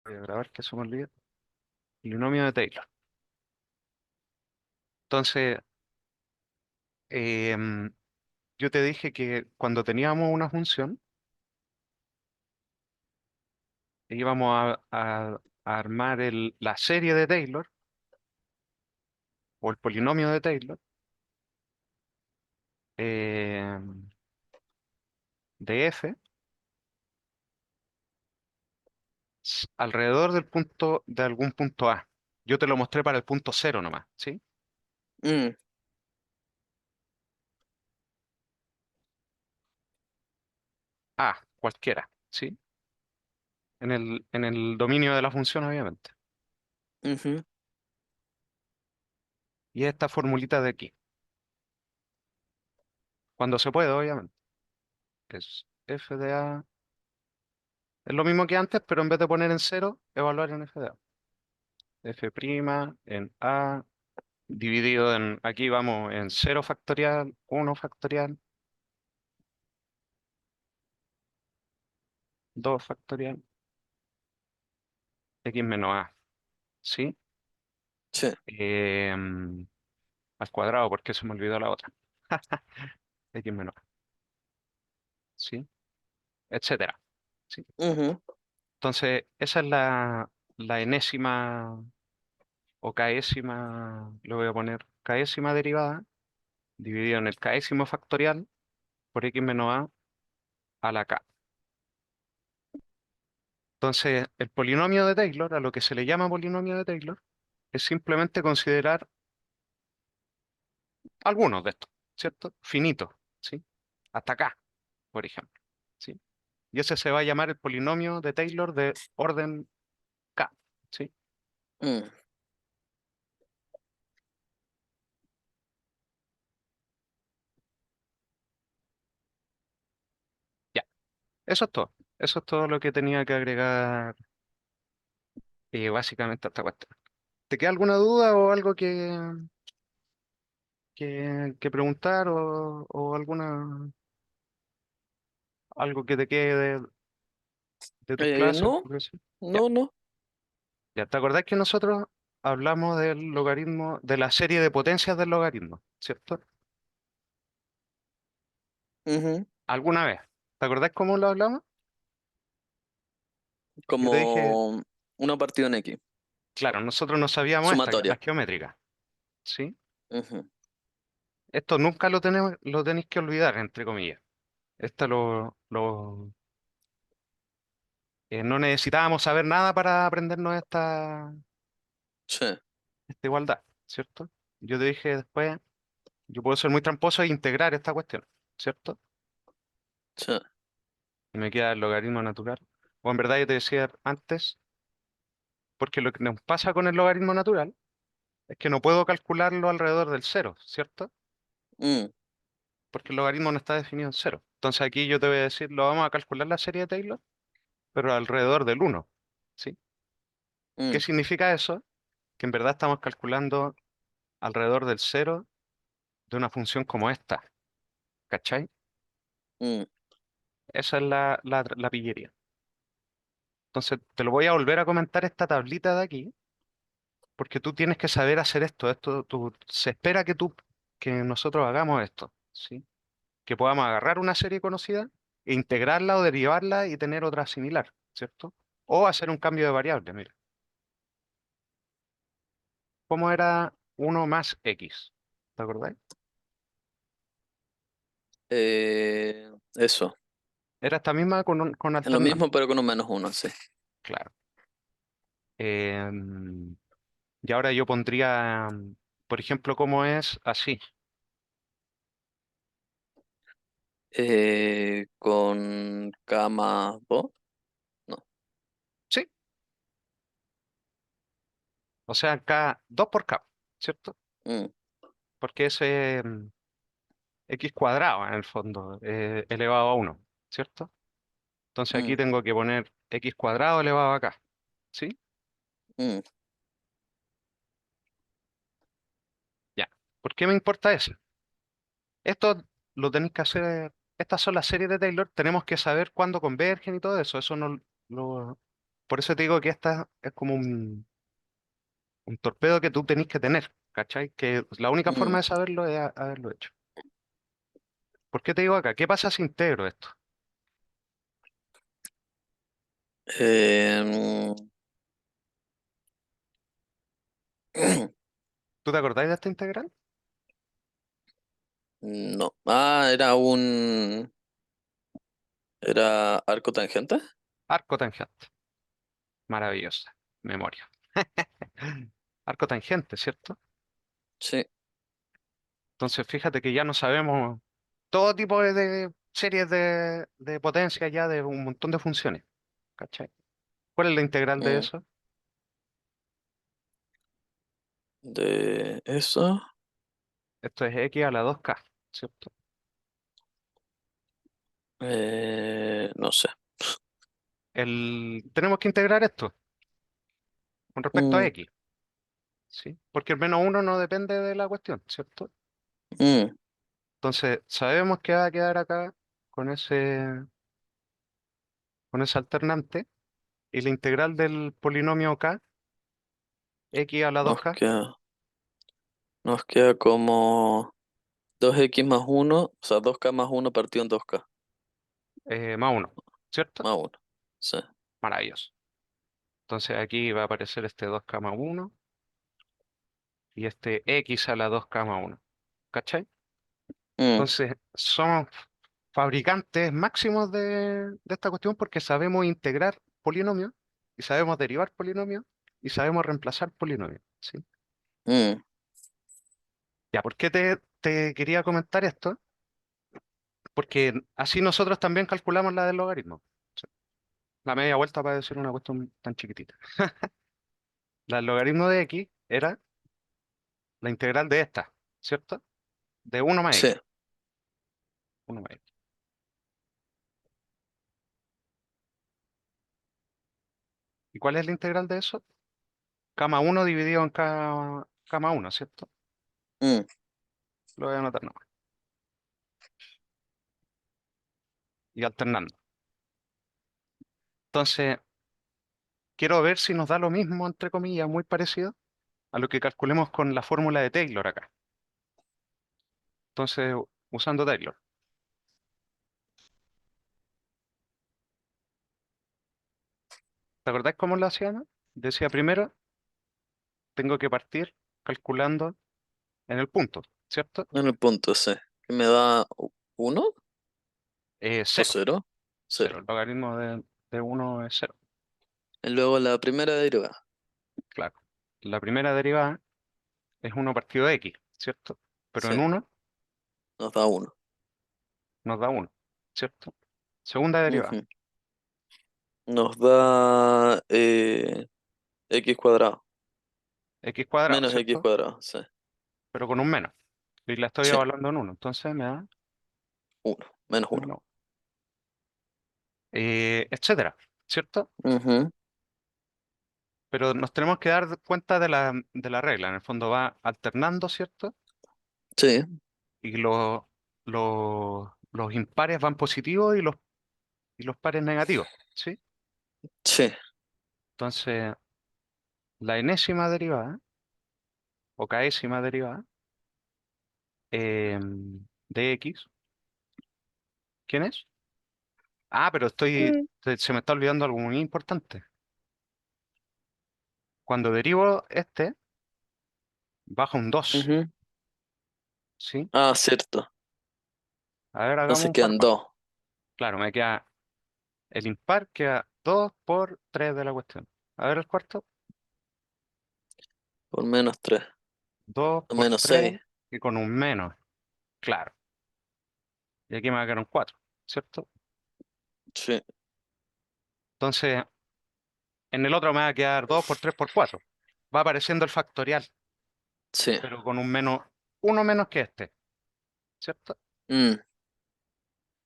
Voy a grabar que se me olvida. Polinomio de Taylor. Entonces, em, yo te dije que cuando teníamos una función, íbamos a armar la serie de Taylor o el polinomio de Taylor em, de f alrededor de algún punto A. Yo te lo mostré para el punto cero nomás, ¿sí? Mm, A, cualquiera, ¿sí? En el dominio de la función, obviamente. ujú. Y esta formulita de aquí, cuando se puede, obviamente, es f de A. Es lo mismo que antes, pero en vez de poner en cero, evaluar en f de A. F' en A dividido en, aquí vamos en cero factorial, uno factorial, 2 factorial, x menos A, ¿sí? Sí. Em, Al cuadrado, porque se me olvidó la otra. X menos A, ¿sí? Etcétera, ¿sí? Ujú. Entonces, esa es la enésima o késima, le voy a poner késima derivada, dividido en el késimo factorial por x menos a la k. Entonces, el polinomio de Taylor, a lo que se le llama polinomio de Taylor, es simplemente considerar algunos de estos, ¿cierto? Finitos, ¿sí? Hasta acá, por ejemplo, ¿sí? Y ese se va a llamar el polinomio de Taylor de orden K, ¿sí? Mm. Ya, eso es todo. Eso es todo lo que tenía que agregar básicamente a esta cuestión. ¿Te queda alguna duda o algo que preguntar o algo que te quede de tus clases o No, profesor? Ya. no, no. Ya, ¿te acordás que nosotros hablamos del logaritmo, de la serie de potencias del logaritmo, ¿cierto? Ujú. ¿Alguna vez? ¿Te acordás cómo lo hablamos? Yo te dije, Como una partida en X. claro, nosotros no sabíamos esta, la Sumatoria. geométrica, ¿sí? Ujú. Esto nunca lo tenéis que olvidar, entre comillas. Esta no necesitábamos saber nada para aprendernos Sí, esta igualdad, ¿cierto? Yo te dije después, yo puedo ser muy tramposo e integrar esta cuestión, ¿cierto? sí. Y me queda el logaritmo natural. O en verdad yo te decía antes, porque lo que nos pasa con el logaritmo natural es que no puedo calcularlo alrededor del cero, ¿cierto? Mm, Porque el logaritmo no está definido en cero. Entonces aquí yo te voy a decir, lo vamos a calcular la serie de Taylor, pero alrededor del uno, ¿sí? ¿Qué mm, significa eso? Que en verdad estamos calculando alrededor del cero de una función como esta, ¿cachai? mm. Esa es la pillería. Entonces te lo voy a volver a comentar esta tablita de aquí, porque tú tienes que saber hacer esto. Se espera que nosotros hagamos esto, ¿sí? Que podamos agarrar una serie conocida e integrarla o derivarla y tener otra similar, ¿cierto? O hacer un cambio de variable, mira. ¿Cómo era uno más x? ¿Te acordáis? Eso. Era esta misma con Es lo mismo, alternante, pero con un menos uno, sí. claro. Em, y ahora yo pondría, por ejemplo, cómo es así. Con cama vos. No. Sí, o sea, k 2 por k, ¿cierto? Mm, Porque es x cuadrado en el fondo, elevado a uno, ¿cierto? Entonces aquí mm, tengo que poner x cuadrado elevado a k, ¿sí? mm. Ya. ¿Por qué me importa eso? Esto lo tenéis que hacer, estas son las series de Taylor, tenemos que saber cuándo convergen y todo eso, eso no lo, por eso te digo que esta es como un torpedo que tú tenés que tener, ¿cachai? Que la única forma Mm. de saberlo es haberlo hecho. ¿Por qué te digo acá? ¿Qué pasa si integro esto? Em, ¿Tú te acordáis de esta integral? no. Ah, era arco tangente. Arco tangente. Maravillosa memoria. Arco tangente, ¿cierto? Sí. Entonces fíjate que ya no sabemos todo tipo de series de potencia ya de un montón de funciones, ¿cachai? ¿Cuál es la integral de Mm. eso? De eso. Esto es x a la 2k, ¿cierto? No sé. Tenemos que integrar esto con respecto a Mm, x, ¿sí? Porque el menos uno no depende de la cuestión, ¿cierto? mm, Entonces sabemos que va a quedar acá con ese alternante y la integral del polinomio k, x a la nos 2k, queda, nos queda como 2x más 1, o sea, 2k más 1 partido en 2k, más uno, ¿cierto? más 1. Sí. Maravilloso. Entonces aquí va a aparecer este 2k más 1 y este x a la 2k más 1. ¿Cachai? Mm, Entonces somos fabricantes máximos de esta cuestión porque sabemos integrar polinomios y sabemos derivar polinomios y sabemos reemplazar polinomios. ¿Sí? mm, Ya, ¿por qué te quería comentar esto? Porque así nosotros también calculamos la del logaritmo. Sí. La media vuelta para decir una cuestión tan chiquitita. La del logaritmo de x era la integral de esta, ¿cierto? De uno más sí. x. 1 más x. ¿Y cuál es la integral de eso? K más 1 dividido en K más 1, ¿cierto? Mm, Lo voy a anotar nomás. Y alternando. Entonces, quiero ver si nos da lo mismo, entre comillas, muy parecido a lo que calculemos con la fórmula de Taylor acá. Entonces, usando Taylor. ¿Te acordás cómo lo hacíamos? Decía primero, tengo que partir calculando en el punto, ¿cierto? en el punto C. ¿Que me da 1 o Cero, 0? cero. 0. El logaritmo de 1 es cero, Y luego la primera derivada claro. La primera derivada es uno partido de x, ¿cierto? Pero sí, en uno nos da 1. nos da uno, ¿cierto? Segunda derivada, Nos da x cuadrado. x cuadrado, Menos x ¿cierto? cuadrado, sí. Pero con un menos. Y la estoy Sí, evaluando en uno, entonces me da 1. -1. menos, etcétera, ¿cierto? Ujú, Pero nos tenemos que dar cuenta de la regla. En el fondo va alternando, ¿cierto? sí, Y los impares van positivos y los pares negativos, ¿sí? sí. Entonces, la enésima derivada, o késima derivada, de x, ¿quién es? Ah, pero Mm. se me está olvidando algo muy importante. Cuando derivo este, baja un 2, Ujú. ¿sí? Ah, cierto. A ver, hagamos Entonces un par quedan más. 2 Claro, me queda el impar, queda 2 por 3 de la cuestión. A ver el cuarto. por -3. 2 O por menos 3 6. y con un menos, claro. Y aquí me va a quedar un 4, ¿cierto? Sí, Entonces, en el otro me va a quedar 2 por 3 por 4. Va apareciendo el factorial, sí. pero con un menos, uno menos que este, ¿cierto? Mm,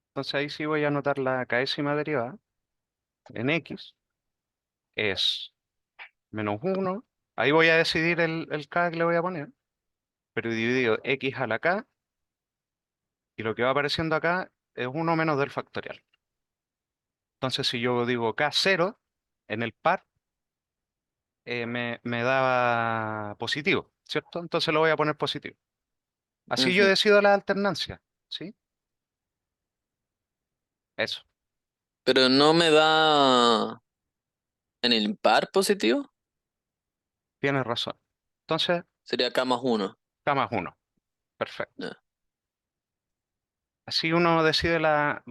Entonces ahí sí voy a anotar la késima derivada en x es menos uno. Ahí voy a decidir el k que le voy a poner, pero dividido x a la k, y lo que va apareciendo acá es uno menos del factorial. Entonces si yo digo k0, En el par me daba positivo, ¿cierto? Entonces lo voy a poner positivo. Así yo Ujú. decido la alternancia, ¿sí? Eso, Pero no me da en el impar positivo. tienes razón. Entonces, Sería K más uno. K más uno, perfecto. Ya. Así uno decide la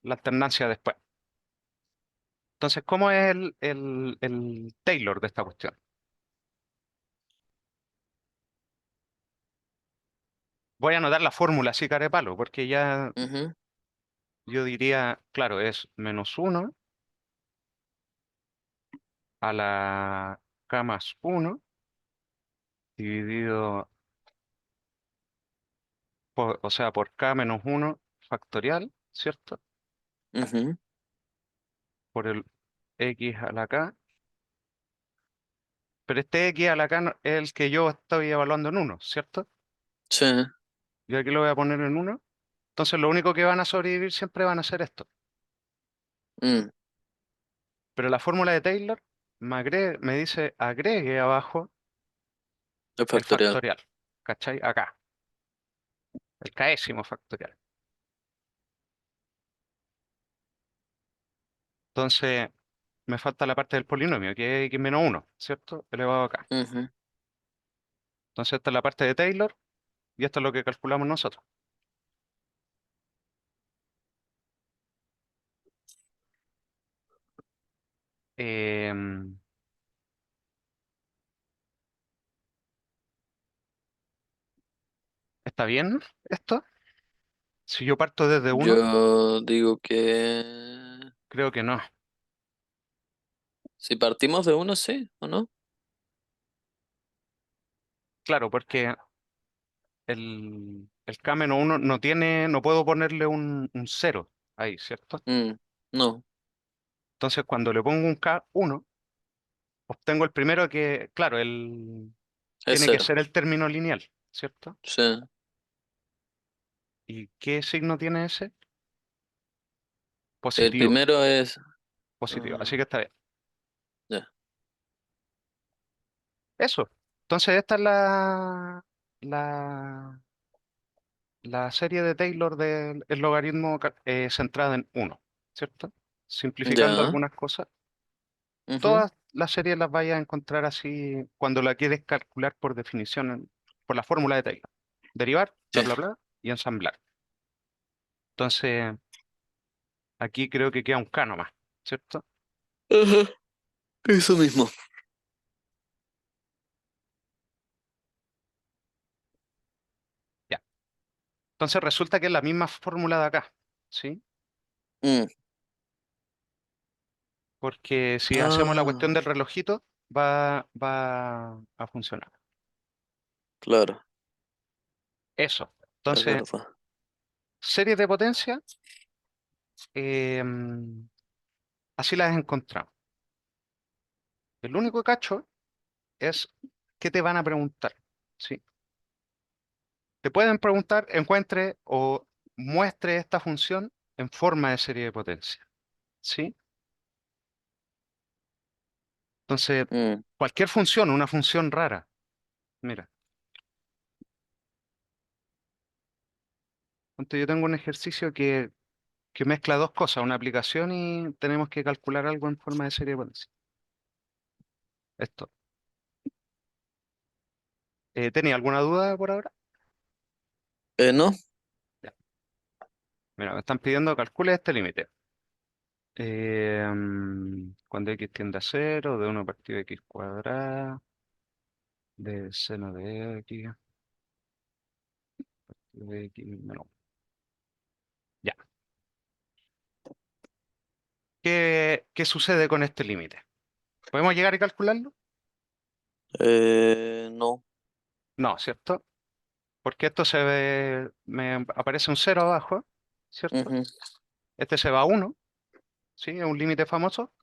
alternancia después. Entonces, ¿cómo es el Taylor de esta cuestión? Voy a anotar la fórmula así palo, porque ya Ujú, yo diría, claro, es menos uno a la K más uno dividido por, o sea, por K menos uno factorial, ¿cierto? ujú. Por el X a la K. Pero este X a la K es el que yo estoy evaluando en uno, ¿cierto? Sí. Yo aquí lo voy a poner en uno. Entonces, lo único que van a sobrevivir siempre van a ser esto. Mm, Pero la fórmula de Taylor me dice agregue abajo es el factorial. factorial. ¿Cachai? Acá, el késimo factorial. Entonces, me falta la parte del polinomio, que es x menos uno, ¿cierto? Elevado acá. Ujú. Entonces, esta es la parte de Taylor y esto es lo que calculamos nosotros. Em, ¿Está bien esto? Si yo parto desde uno, Yo digo que creo que no. si partimos de uno, sí, ¿o no? Claro, porque el K menos uno no tiene, no puedo ponerle un cero ahí, ¿cierto? Mm, no, Entonces, cuando le pongo un K1, obtengo el primero que, claro, es tiene que cero. ser el término lineal, ¿cierto? Sí. ¿Y qué signo tiene ese? El Positivo, primero es. positivo. Así ah, que está bien. ya. Eso. Entonces, esta es la, la serie de Taylor del el logaritmo centrada en uno, ¿cierto? Simplificando Ya. algunas cosas. Ujú. Todas las series las vayas a encontrar así cuando la quieres calcular por definición, por la fórmula de Taylor. Derivar, bla, Sí. bla, bla, y ensamblar. Entonces, aquí creo que queda un K nomás, ¿cierto? Ajá. Eso mismo. Ya. Entonces resulta que es la misma fórmula de acá, ¿sí? Mm. Porque si hacemos la cuestión Ah, del relojito, va a funcionar. claro, Eso. es Entonces, verdad. series de potencia, así las encontramos. El único cacho es qué te van a preguntar, ¿sí? Te pueden preguntar, encuentre o muestre esta función en forma de serie de potencia, ¿sí? Entonces, Mm, cualquier función, una función rara, mira, entonces yo tengo un ejercicio que mezcla dos cosas, una aplicación y tenemos que calcular algo en forma de serie de potencia. Esto. ¿Tenía alguna duda por ahora? ¿no? Ya. Mira, me están pidiendo calcule este límite. Cuando x tiende a cero, de uno partido de x cuadrada, de seno de x, de x menos. Ya. ¿Qué sucede con este límite? ¿Podemos llegar a calcularlo? No. No, ¿cierto? Porque esto me aparece un cero abajo, ¿cierto? Ujú, Este se va a uno, ¿sí? Es un límite famoso.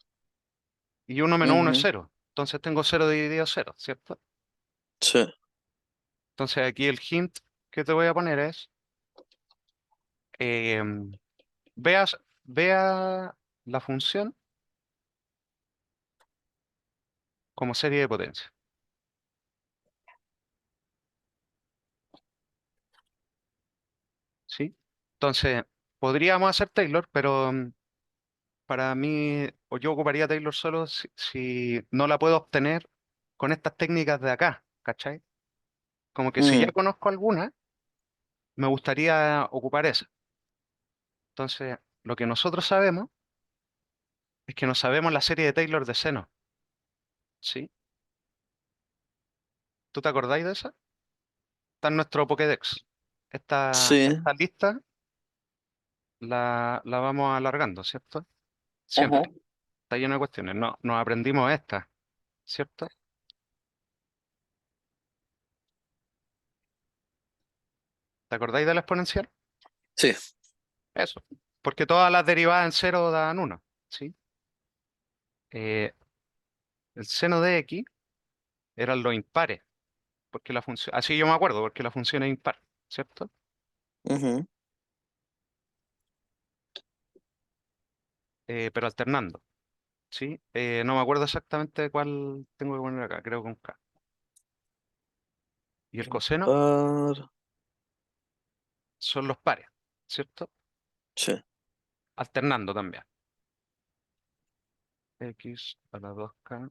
Y uno menos uno es ujú. cero. Entonces tengo cero dividido cero, ¿cierto? Sí. Entonces aquí el hint que te voy a poner es, em, vea la función como serie de potencia. ¿Sí? Entonces, podríamos hacer Taylor, pero para mí, o yo ocuparía Taylor solo si no la puedo obtener con estas técnicas de acá, ¿cachai? Como que si ya Mm, conozco alguna, me gustaría ocupar esa. Entonces, lo que nosotros sabemos es que no sabemos la serie de Taylor de seno, ¿sí? ¿Tú te acordáis de esa? Está en nuestro Pokédex. sí. Esta lista la vamos alargando, ¿cierto? Ajá. Siempre. Está lleno de cuestiones. No, nos aprendimos esta, ¿cierto? ¿Te acordáis de la exponencial? Sí. Eso. Porque todas las derivadas en cero dan uno, ¿sí? Eh, el seno de x eran los impares, porque la función, así yo me acuerdo, porque la función es impar, ¿cierto? Ujú. Pero alternando, ¿sí? No me acuerdo exactamente cuál tengo que poner acá, creo con K. Y el coseno Par. son los pares, ¿cierto? Sí. Alternando también. X a la 2K,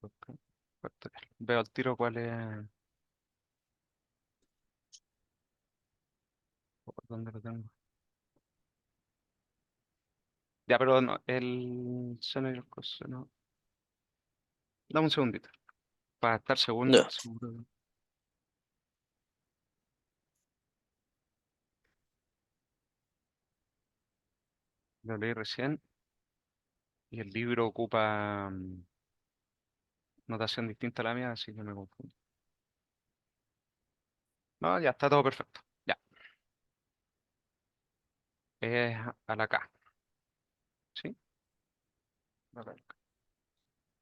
2K factorial. Veo al tiro cuál es, dónde lo tengo. Ya, pero no, el seno y el coseno. Dame un segundito, para estar Ya. seguro. Lo leí recién y el libro ocupa notación distinta a la mía, así que me confundo. No, ya está todo perfecto. Ya, es a la K, ¿sí? A la K.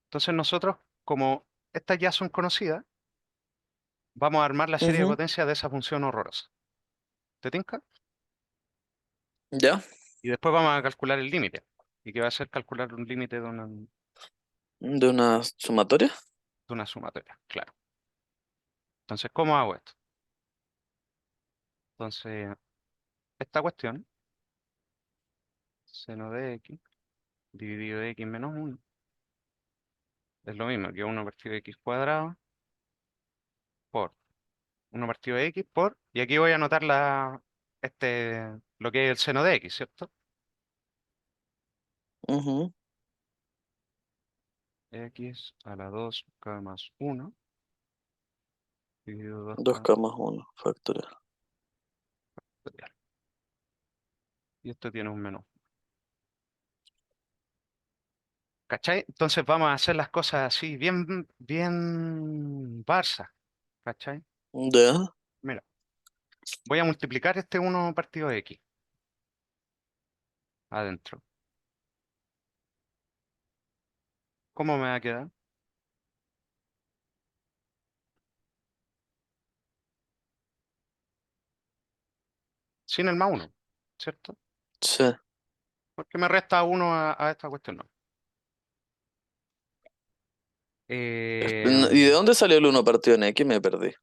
Entonces nosotros, como estas ya son conocidas, vamos a armar la serie de Ujú. potencias de esa función horrorosa. ¿Te tinca? Ya. Y después vamos a calcular el límite. ¿Y qué va a ser calcular un límite de De una sumatoria. una sumatoria? Claro. Entonces, ¿cómo hago esto? Entonces, esta cuestión, seno de x dividido de x menos uno es lo mismo que uno partido de x cuadrado por uno partido de x por, y aquí voy a anotar lo que es el seno de x, ¿cierto? Ujú. X a la 2k más uno dividido dos Dos k k más uno factorial. factorial. Y esto tiene un menos. ¿Cachai? Entonces vamos a hacer las cosas así, bien, bien Barça. ¿Cachai? Ya. Mira, voy a multiplicar este uno partido de x adentro. ¿Cómo me va a quedar? Sin el más uno, ¿cierto? Sí. Porque me resta uno a esta cuestión, no. Eh, ¿Y de dónde salió el uno partido en X? Me perdí.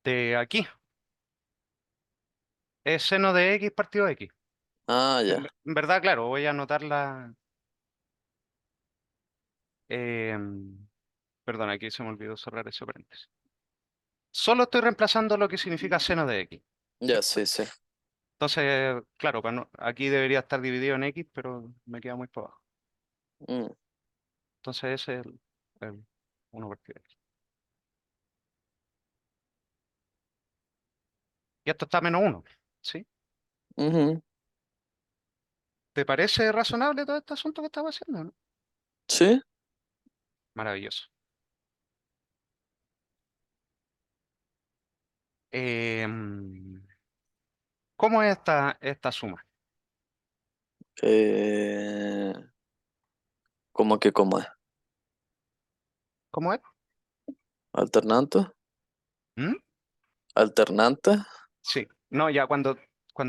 de aquí, es seno de x partido de x. Ah, ya. En verdad, claro, voy a anotar la... em, perdón, aquí se me olvidó cerrar ese paréntesis. Solo estoy reemplazando lo que significa seno de x, Ya, ¿cierto? sí, sí. Entonces, claro, aquí debería estar dividido en x, pero me queda muy por abajo. Mm. Entonces ese es el 1 partido de x. Y esto está menos uno, ¿sí? Ujú. ¿Te parece razonable todo este asunto que estaba haciendo, no? Sí. Maravilloso. Em, ¿Cómo es esta suma? Eh, ¿Cómo que cómo es? ¿Cómo es? ¿Alternante? ¿Mm? ¿Alternante? Sí. No, ya cuando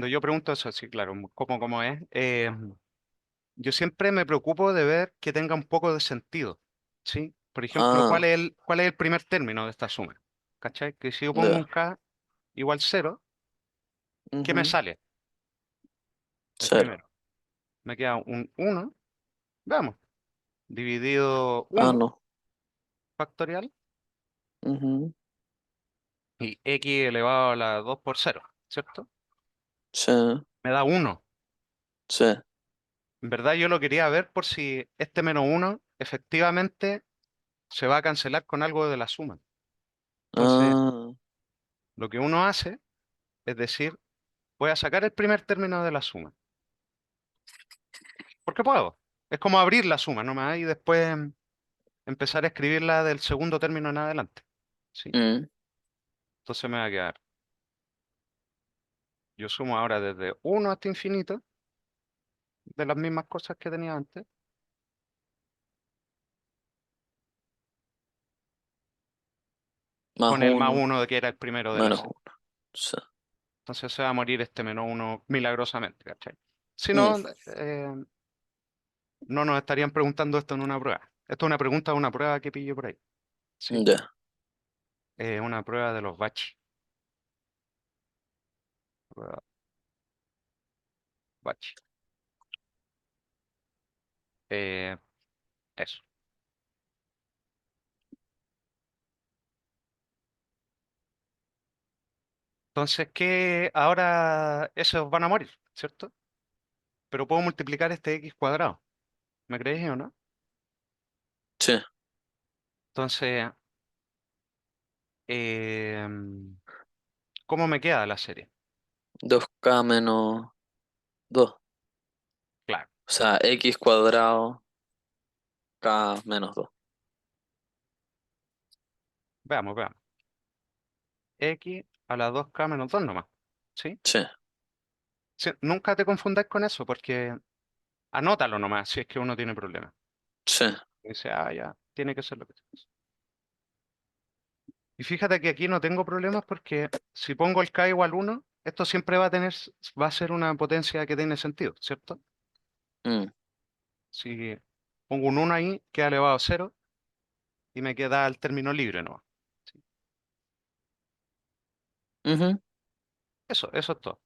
yo pregunto eso, sí, claro, ¿cómo es? Yo siempre me preocupo de ver que tenga un poco de sentido. ¿sí? Por ejemplo, Ah, cuál es el primer término de esta suma? ¿Cachai? Que si yo pongo un ya. k igual cero, ¿qué me Ujú. sale? El Cero. primero. Me queda un uno, veamos, dividido Ah, uno no. factorial Ujú. y x elevado a la 2 por cero, ¿cierto? Sí, Me da uno. sí. En verdad yo lo quería ver por si este menos uno efectivamente se va a cancelar con algo de la suma. Entonces, Ah, lo que uno hace es decir, voy a sacar el primer término de la suma. Porque puedo. Es como abrir la suma nomás y después empezar a escribirla del segundo término en adelante. ¿Sí? mm, Entonces me va a quedar. Yo sumo ahora desde uno hasta infinito de las mismas cosas que tenía antes más con el más uno, uno de que era el primero de la menos serie. uno. Sí. Entonces se va a morir este menos uno milagrosamente, ¿cachai? Si Mm, no, no nos estarían preguntando esto en una prueba. Esto es una pregunta de una prueba que pillé por ahí. ¿Sí? ya. Una prueba de los baches. Prueba bache. Eh, eso. Entonces, ¿qué? Ahora esos van a morir, ¿cierto? Pero puedo multiplicar este x cuadrado. ¿Me crees o no? Sí. Entonces, eh, ¿cómo me queda la serie? 2k menos 2. Claro, O sea, x cuadrado k menos 2. veamos. X a la 2k menos 2 nomás. ¿Sí? Sí, Sí, nunca te confundas con eso, porque anótalo nomás si es que uno tiene problemas. sí. Dice, ah, ya, tiene que ser lo que es. Y fíjate que aquí no tengo problemas porque si pongo el k igual 1, esto siempre va a ser una potencia que tiene sentido, ¿cierto? Mm, Si pongo un 1 ahí, queda elevado a 0 y me queda el término libre nomás. ¿Sí? ujú, Eso es todo.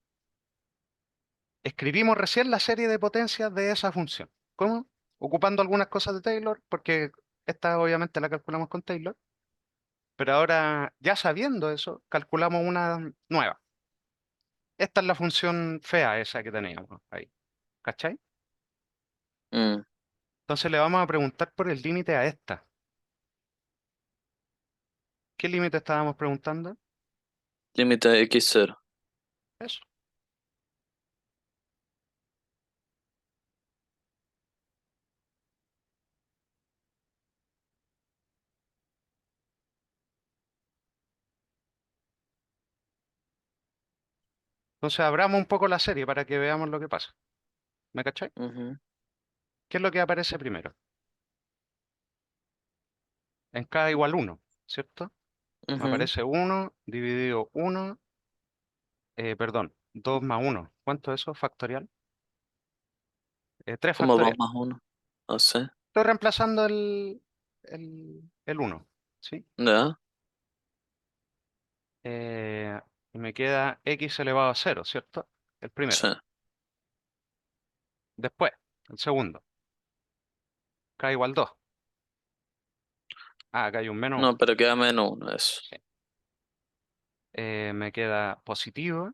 Escribimos recién la serie de potencias de esa función. ¿Cómo? Ocupando algunas cosas de Taylor, porque esta obviamente la calculamos con Taylor, pero ahora ya sabiendo eso, calculamos una nueva. Esta es la función fea esa que teníamos ahí. ¿Cachai? mm. Entonces le vamos a preguntar por el límite a esta. ¿Qué límite estábamos preguntando? Límite de x 0. Eso. Entonces abramos un poco la serie para que veamos lo que pasa. ¿Me cachai? Ujú, ¿Qué es lo que aparece primero? En k igual 1, ¿cierto? Me ujú. aparece 1 dividido 1, perdón, 2 más 1. ¿Cuánto es eso? Factorial. 3 Como 2 factorial. más uno. No sé. Estoy reemplazando el 1, ¿sí? Ya. Eh, y me queda x elevado a 0, ¿cierto? El primero. Sí. Después, el segundo. K igual 2. Ah, acá hay un menos 1. No, pero queda menos uno eso. Sí. Me queda positivo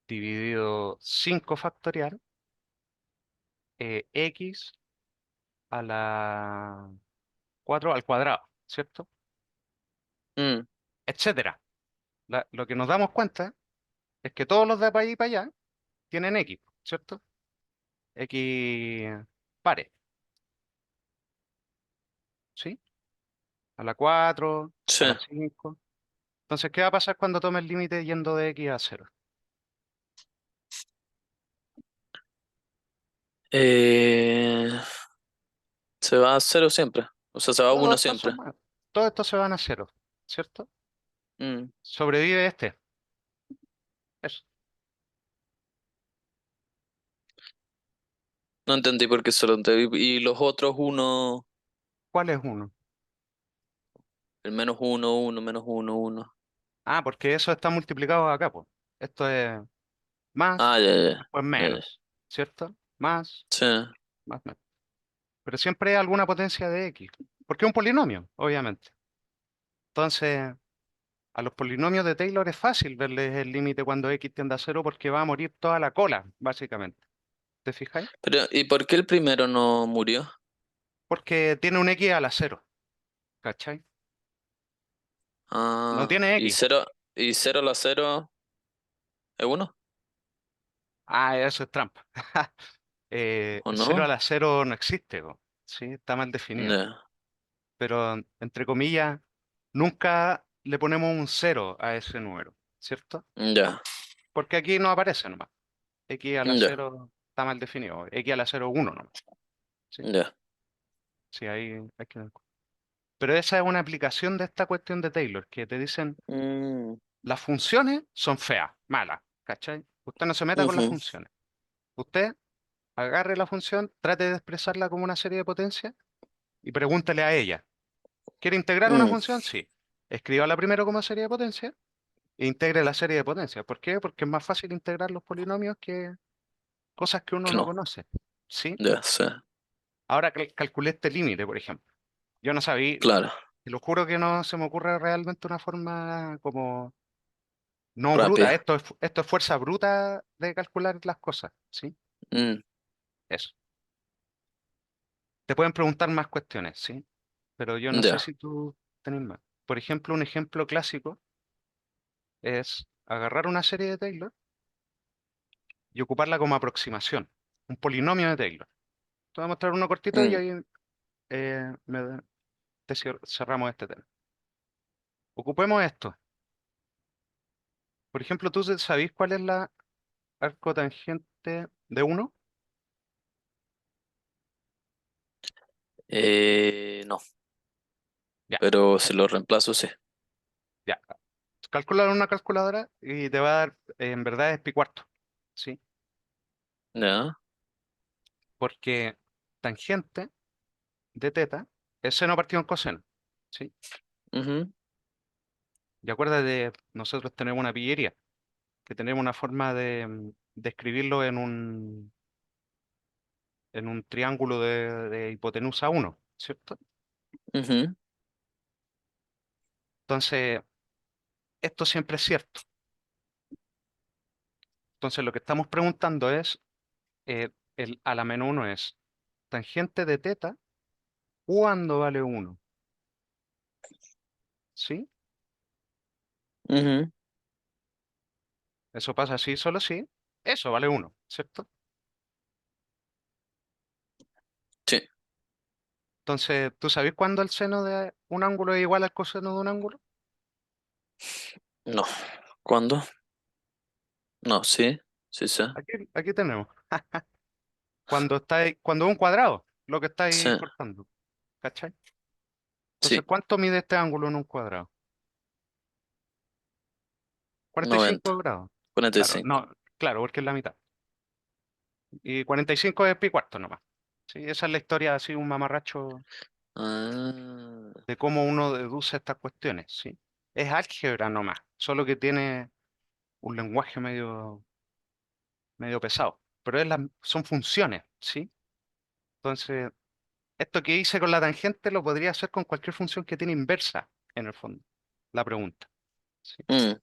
dividido 5 factorial, x a la 4 al cuadrado, ¿cierto? Mm, Etcétera. Lo que nos damos cuenta es que todos los de para allá y para allá tienen x, ¿cierto? X pares, ¿sí? A la 4, sí. a la 5. Entonces, ¿qué va a pasar cuando tome el límite yendo de x a 0? Eh, Se va a cero siempre. O sea, se va a Todo uno esto siempre. todo esto se van a 0, ¿cierto? Mm, Sobrevive este. Eso. no entendí por qué solo te. Y los otros uno. ¿Cuál es uno? El menos uno, uno, menos uno, uno. Ah, porque eso está multiplicado acá, pues. Esto es más, Ah, ya, ya, después ya, ya. menos, ¿cierto? Más, Sí, más, menos. Pero siempre hay alguna potencia de x, porque es un polinomio, obviamente. Entonces, a los polinomios de Taylor es fácil verles el límite cuando x tiende a cero porque va a morir toda la cola, básicamente. ¿Te fijáis? pero ¿y por qué el primero no murió? Porque tiene un x a la cero, ¿cachai? No Ah, tiene x. y cero a la cero es uno, Ah, eso es trampa. ¿o El 0 a no? la cero no existe, po. Sí, está mal definido. Ya, Pero, entre comillas, nunca le ponemos un cero a ese número, ¿cierto? ya, Porque aquí no aparece nomás. X a la ya, cero está mal definido. X a la cero uno nomás. ¿Sí? ya. Sí, ahí hay que... Pero esa es una aplicación de esta cuestión de Taylor, que te dicen, Mm, las funciones son feas, malas, ¿cachai? Usted no se meta con las ujú, funciones. Usted agarre la función, trate de expresarla como una serie de potencias y pregúntele a ella. ¿Quiere integrar una mm, función? Sí. Escríbala primero como serie de potencias e integre la serie de potencias. ¿Por qué? Porque es más fácil integrar los polinomios que cosas que uno que no no, conoce. ¿Sí? ya, sí, Ahora calculé este límite, por ejemplo. Yo no sabía, claro, te lo juro que no se me ocurre realmente una forma como no bruta. rápida. Esto es fuerza bruta de calcular las cosas. ¿Sí? Mm, Eso. Te pueden preguntar más cuestiones, ¿sí? Pero yo no sé ya, si tú tenés más. Por ejemplo, un ejemplo clásico es agarrar una serie de Taylor y ocuparla como aproximación, un polinomio de Taylor. Te voy a mostrar uno cortito y mm, ahí cerramos este tema. Ocupemos esto. Por ejemplo, ¿tú sabís cuál es la arcotangente de uno? no, Ya, pero si lo reemplazo, sí. ya. Calcula en una calculadora y te va a dar, en verdad es pi cuarto, ¿sí? Ya, Porque tangente de teta es seno partido en coseno, ¿sí? ujú, Y acuérdate, nosotros tenemos una pillería, que tenemos una forma de escribirlo en un triángulo de hipotenusa uno, ¿cierto? ujú, Entonces, esto siempre es cierto. Entonces, lo que estamos preguntando es, el a la menos 1 es tangente de teta, ¿cuándo vale uno? ¿Sí? ujú, Eso pasa así, solo sí. Eso vale uno, ¿cierto? sí, Entonces, ¿tú sabes cuándo el seno de un ángulo es igual al coseno de un ángulo? no. ¿Cuándo? No, sí, sí, sí, Aquí tenemos. Cuando es un cuadrado, lo que sí, estáis cortando. ¿Cachai? Entonces, sí, ¿cuánto mide este ángulo en un cuadrado? 45 90, grados. Claro, 45. no, claro, porque es la mitad. Y 45 es pi cuarto nomás. Sí, esa es la historia así, un mamarracho Ah, de cómo uno deduce estas cuestiones, ¿sí? Es álgebra nomás, solo que tiene un lenguaje medio pesado. Pero son funciones, ¿sí? Entonces, esto que hice con la tangente lo podría hacer con cualquier función que tiene inversa, en el fondo, la pregunta. ¿Sí? mm,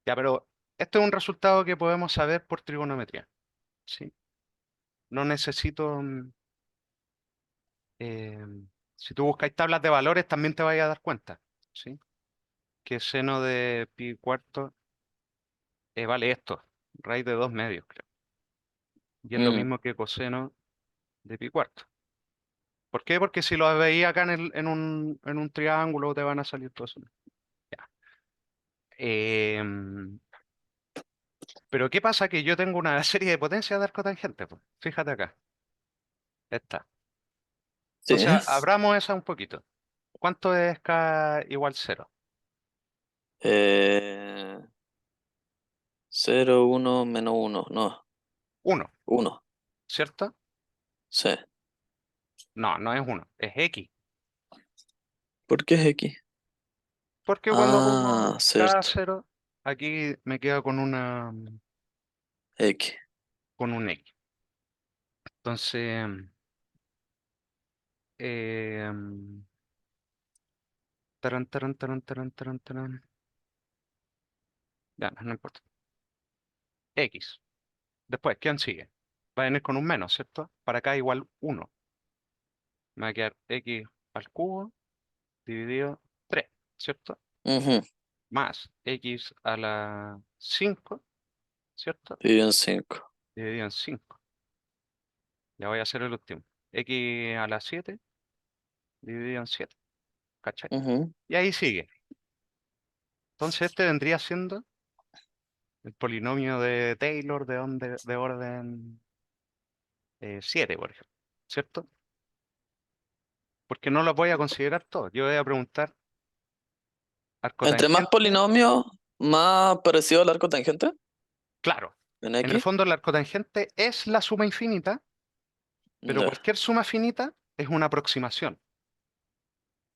Ya, pero esto es un resultado que podemos saber por trigonometría, ¿sí? No necesito... eh, si tú buscáis tablas de valores, también te vais a dar cuenta, ¿sí? Que seno de pi cuarto vale esto, raíz de 2 medios, creo. Y es lo mm, mismo que coseno de pi cuarto. ¿Por qué? Porque si lo veis acá en un triángulo, te van a salir todos esos. Ya. Pero ¿qué pasa? Que yo tengo una serie de potencias de arcotangente, pues. Fíjate acá. Esta. sí. Entonces, abramos esa un poquito. ¿Cuánto es k igual cero? Eh, 0, 1, menos uno, no, Uno, uno, ¿cierto? sí. No, no es uno, es x. ¿Por qué es X? Porque cuando Ah, pongo cada cierto. cero, aquí me queda X. con un X. Entonces, eh, taran, taran, taran, taran, taran, taran. Ya, no importa. X. Después, ¿quién sigue? Va a venir con un menos, ¿cierto? Para acá igual uno. Me va a quedar X al cubo dividido 3, ¿cierto? Ujú. Más X a la 5, ¿cierto? Dividido en 5. Dividido en 5. Ya voy a hacer el último. X a la 7 dividido en 7. ¿Cachai? Y ahí sigue. Entonces este vendría siendo el polinomio de Taylor de orden 7, por ejemplo. ¿Cierto? Porque no lo voy a considerar todo. Yo voy a preguntar Entre más arcotangente. polinomios, más parecido al arco tangente Claro, en en el X. fondo el arcotangente es la suma infinita, pero Ya. cualquier suma finita es una aproximación.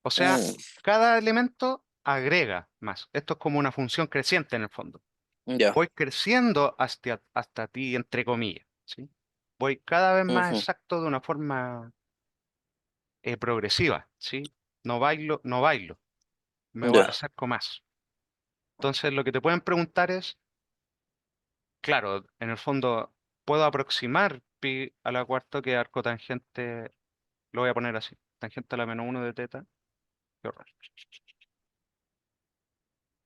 O sea, Mm, cada elemento agrega más. Esto es como una función creciente en el fondo. ya. Voy creciendo hasta ti, entre comillas, ¿sí? Voy cada vez más Ujú, exacto de una forma progresiva, ¿sí? No bailo, no bailo, ya. acerco más. Entonces, lo que te pueden preguntar es, claro, en el fondo, ¿puedo aproximar pi a la cuarta que arco tangente, lo voy a poner así, tangente a la menos uno de teta, qué horror,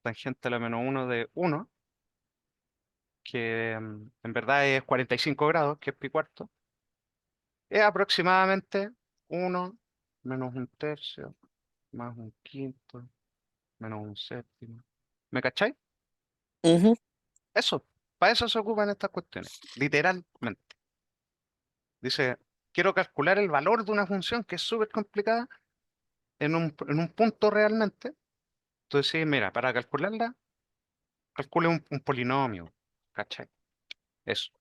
tangente a la menos uno de uno, que en verdad es 45 grados, que es pi cuarto, es aproximadamente uno menos un tercio, más un quinto, menos un séptimo. ¿Me cacháis? Ujú, Eso, para eso se ocupan estas cuestiones, literalmente. Dice, quiero calcular el valor de una función que es súper complicada en un punto realmente. Entonces, sí, mira, para calcularla, calcule un polinomio, ¿cachai? Eso.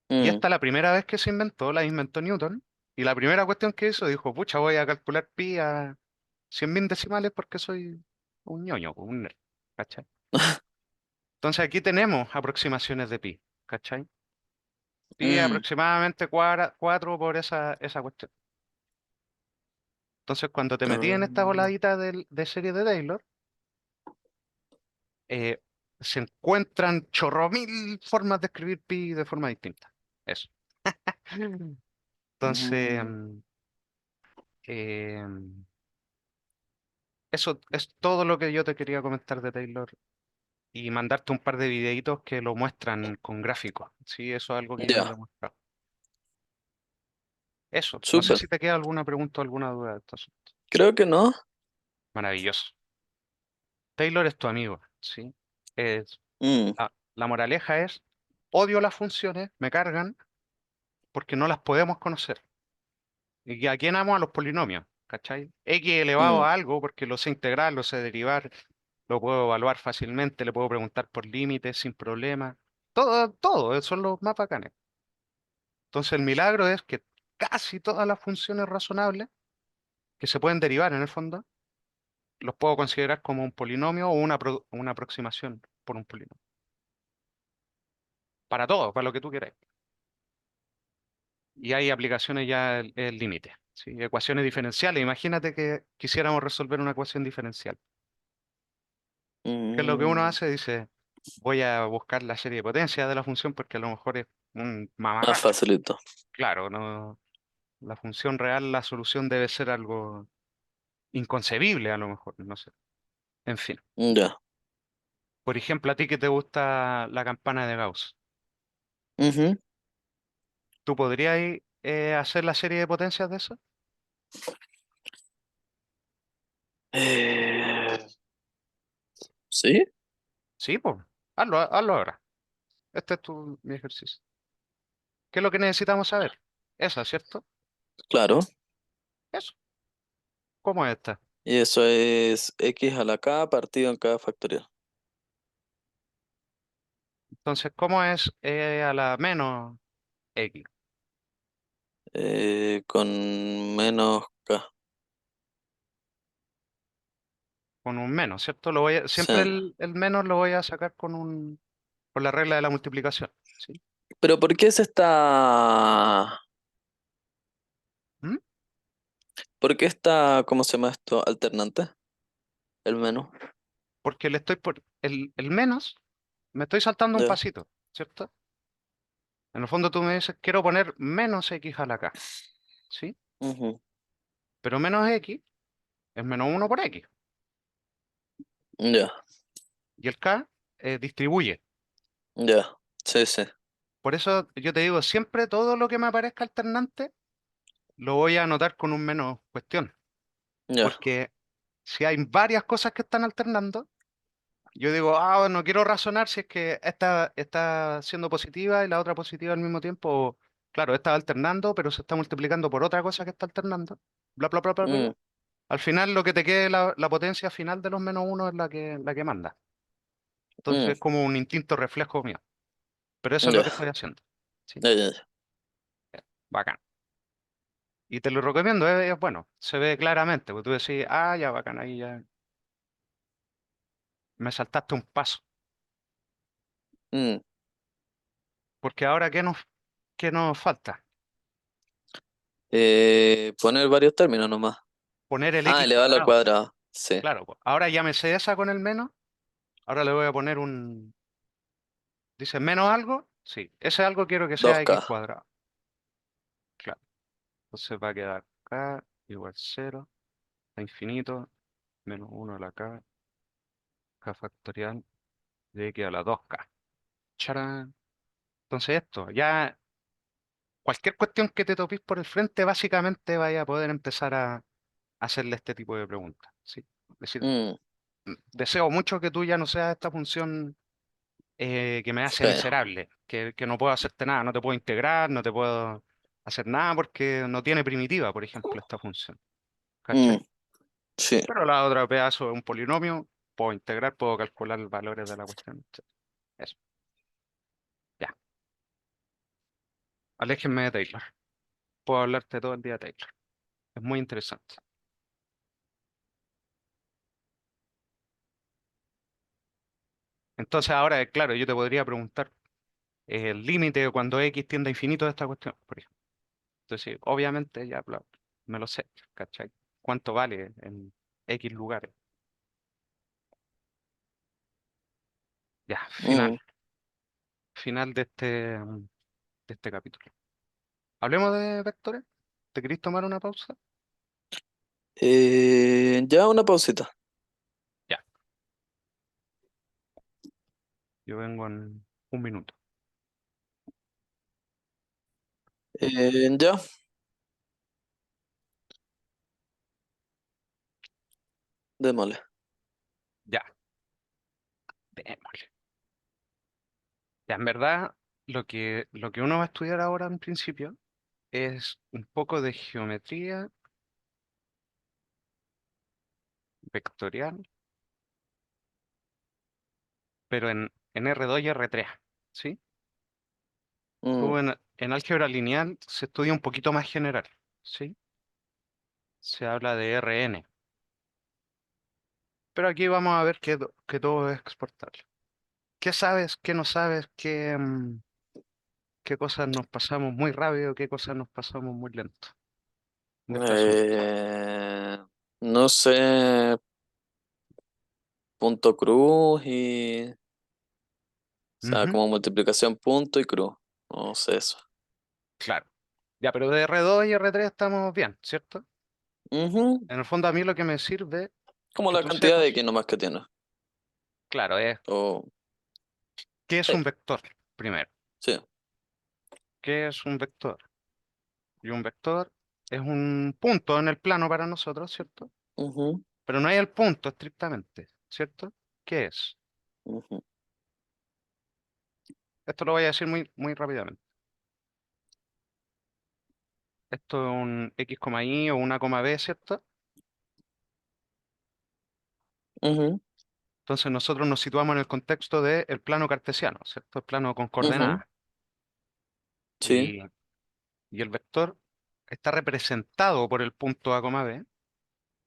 Y mm, esta la primera vez que se inventó, la inventó Newton. Y la primera cuestión que hizo, dijo, pucha, voy a calcular pi a 100.000 decimales porque soy un ñoño, un nerd, ¿cachai? Entonces aquí tenemos aproximaciones de pi, ¿cachai? Pi es mm, aproximadamente 4 por esa cuestión. Entonces cuando te metí en esta ah, voladita de serie de Taylor, eh, se encuentran chorromil formas de escribir pi de forma distinta. Eso. Entonces, mm, eh, eso es todo lo que yo te quería comentar de Taylor y mandarte un par de videitos que lo muestran con gráficos. Sí, eso es algo que yo no te he ya. mostrado. Eso, no sé Súper. si te queda alguna pregunta o alguna duda de esto. Creo que no. Maravilloso. Taylor es tu amigo, ¿sí? Es, Mm, la moraleja es, odio las funciones, me cargan porque no las podemos conocer. ¿Y a quién amo? A los polinomios, ¿cachai? X elevado mm, a algo porque lo sé integrar, lo sé derivar, lo puedo evaluar fácilmente, le puedo preguntar por límites sin problema. Todo, todo, esos son los más bacanes. Entonces el milagro es que casi todas las funciones razonables que se pueden derivar en el fondo, los puedo considerar como un polinomio o una aproximación por un polinomio. Para todo, para lo que tú quieras. Y hay aplicaciones ya el límite. ¿Sí? Ecuaciones diferenciales. Imagínate que quisiéramos resolver una ecuación diferencial. ¿Qué es lo que uno mm. hace? Dice, voy a buscar la serie de potencias de la función porque a lo mejor es un Más mamarracho. facilito. Claro, no, la función real, la solución debe ser algo inconcebible a lo mejor, no sé. En fin. Ya. Por ejemplo, a ti que te gusta la campana de Gauss, Ujú. ¿tú podrías hacer la serie de potencias de eso? Eh, ¿Sí? Sí, pues, hazlo ahora. Este es mi ejercicio. ¿Qué es lo que necesitamos saber? Esa, ¿cierto? Claro. Eso. ¿Cómo es esta? Y eso es x a la k partido en k factorial. Entonces, ¿cómo es a la menos X? Con menos k. con un menos, ¿cierto? Sí. Siempre el menos lo voy a sacar con la regla de la multiplicación, ¿sí? Pero ¿por qué es esta... ¿Mm? ¿Por qué está, cómo se llama esto, alternante? El menú. Porque el menos, me estoy saltando un Ya. pasito, ¿cierto? En el fondo tú me dices, quiero poner menos x a la k, ¿sí? Ujú. Pero menos x es menos uno por x. Ya. Y el k distribuye. Ya. Sí, sí. Por eso yo te digo, siempre todo lo que me aparezca alternante lo voy a anotar con un menos cuestión. Ya. Porque si hay varias cosas que están alternando, yo digo, ah, no quiero razonar si es que esta está siendo positiva y la otra positiva al mismo tiempo. O, claro, esta va alternando, pero se está multiplicando por otra cosa que está alternando. Bla, bla, bla, bla, bla, Mm, bla. Al final, lo que te quede, la potencia final de los menos uno es la que manda. Entonces mm, es como un instinto reflejo mío. Pero eso es lo ya. que estoy haciendo. ¿Sí? Ya, ya, ya. Bacán. Y te lo recomiendo, es bueno. Se ve claramente. Porque tú decís, ah, ya, bacán, ahí ya me saltaste un paso. Mm. Porque ahora, ¿qué nos falta? Poner varios términos nomás. Poner el Ah, x elevarlo al cuadrado. cuadrado. Sí. Claro, pues, ahora ya me sé esa con el menos. Ahora le voy a poner dice menos algo. Sí, ese algo quiero que sea x 2K. cuadrado. Claro. Entonces va a quedar k igual cero a infinito menos uno a la k factorial de x a la 2k. Charán. Entonces esto, ya cualquier cuestión que te topís por el frente, básicamente vaya a poder empezar a hacerle este tipo de preguntas. ¿Sí? Es decir, Mm, deseo mucho que tú ya no seas esta función que me hace sí. miserable, que no puedo hacerte nada, no te puedo integrar, no te puedo hacer nada porque no tiene primitiva, por ejemplo, esta función. Mm, ¿Cachai? sí. Pero la otra pedazo es un polinomio, puedo integrar, puedo calcular los valores de la cuestión. Etcétera. Eso, ya. Aléjenme de Taylor. Puedo hablarte todo el día de Taylor. Es muy interesante. Entonces ahora, claro, yo te podría preguntar el límite cuando x tiende a infinito de esta cuestión, por ejemplo. Entonces, sí, obviamente ya me lo sé, ¿cachai? ¿Cuánto vale en x lugares? Ya, final, Mm. final de este capítulo. Hablemos de vectores. ¿Te querés tomar una pausa? Ya una pausita. Ya, yo vengo en un minuto. Ya, démosle. Ya, démosle. Ya, en verdad, lo que uno va a estudiar ahora en principio es un poco de geometría vectorial, pero en R2 y R3, ¿sí? Mm, Luego en álgebra lineal se estudia un poquito más general, ¿sí? Se habla de Rn, pero aquí vamos a ver que todo es exportable. ¿Qué sabes? ¿Qué no sabes? ¿Qué cosas nos pasamos muy rápido? ¿Qué cosas nos pasamos muy lento de este asunto? eh, no sé, punto cruz y... O sea, Ujú, como multiplicación punto y cruz. No sé eso. claro. Ya, pero de R2 y R3 estamos bien, ¿cierto? Ujú. En el fondo a mí lo que me sirve Como que la tú cantidad de sepas, X nomás que tiene. claro, es O, qué es sí, un vector, primero. sí. ¿Qué es un vector? Y un vector es un punto en el plano para nosotros, ¿cierto? Ujú, Pero no hay el punto estrictamente, ¿cierto? ¿Qué es? ujú, Esto lo voy a decir muy, muy rápidamente. Esto es un x, y o una coma b, ¿cierto? ujú, Entonces nosotros nos situamos en el contexto del plano cartesiano, ¿cierto? El plano con ujú, coordenadas. sí. Y, y el vector está representado por el punto a, b,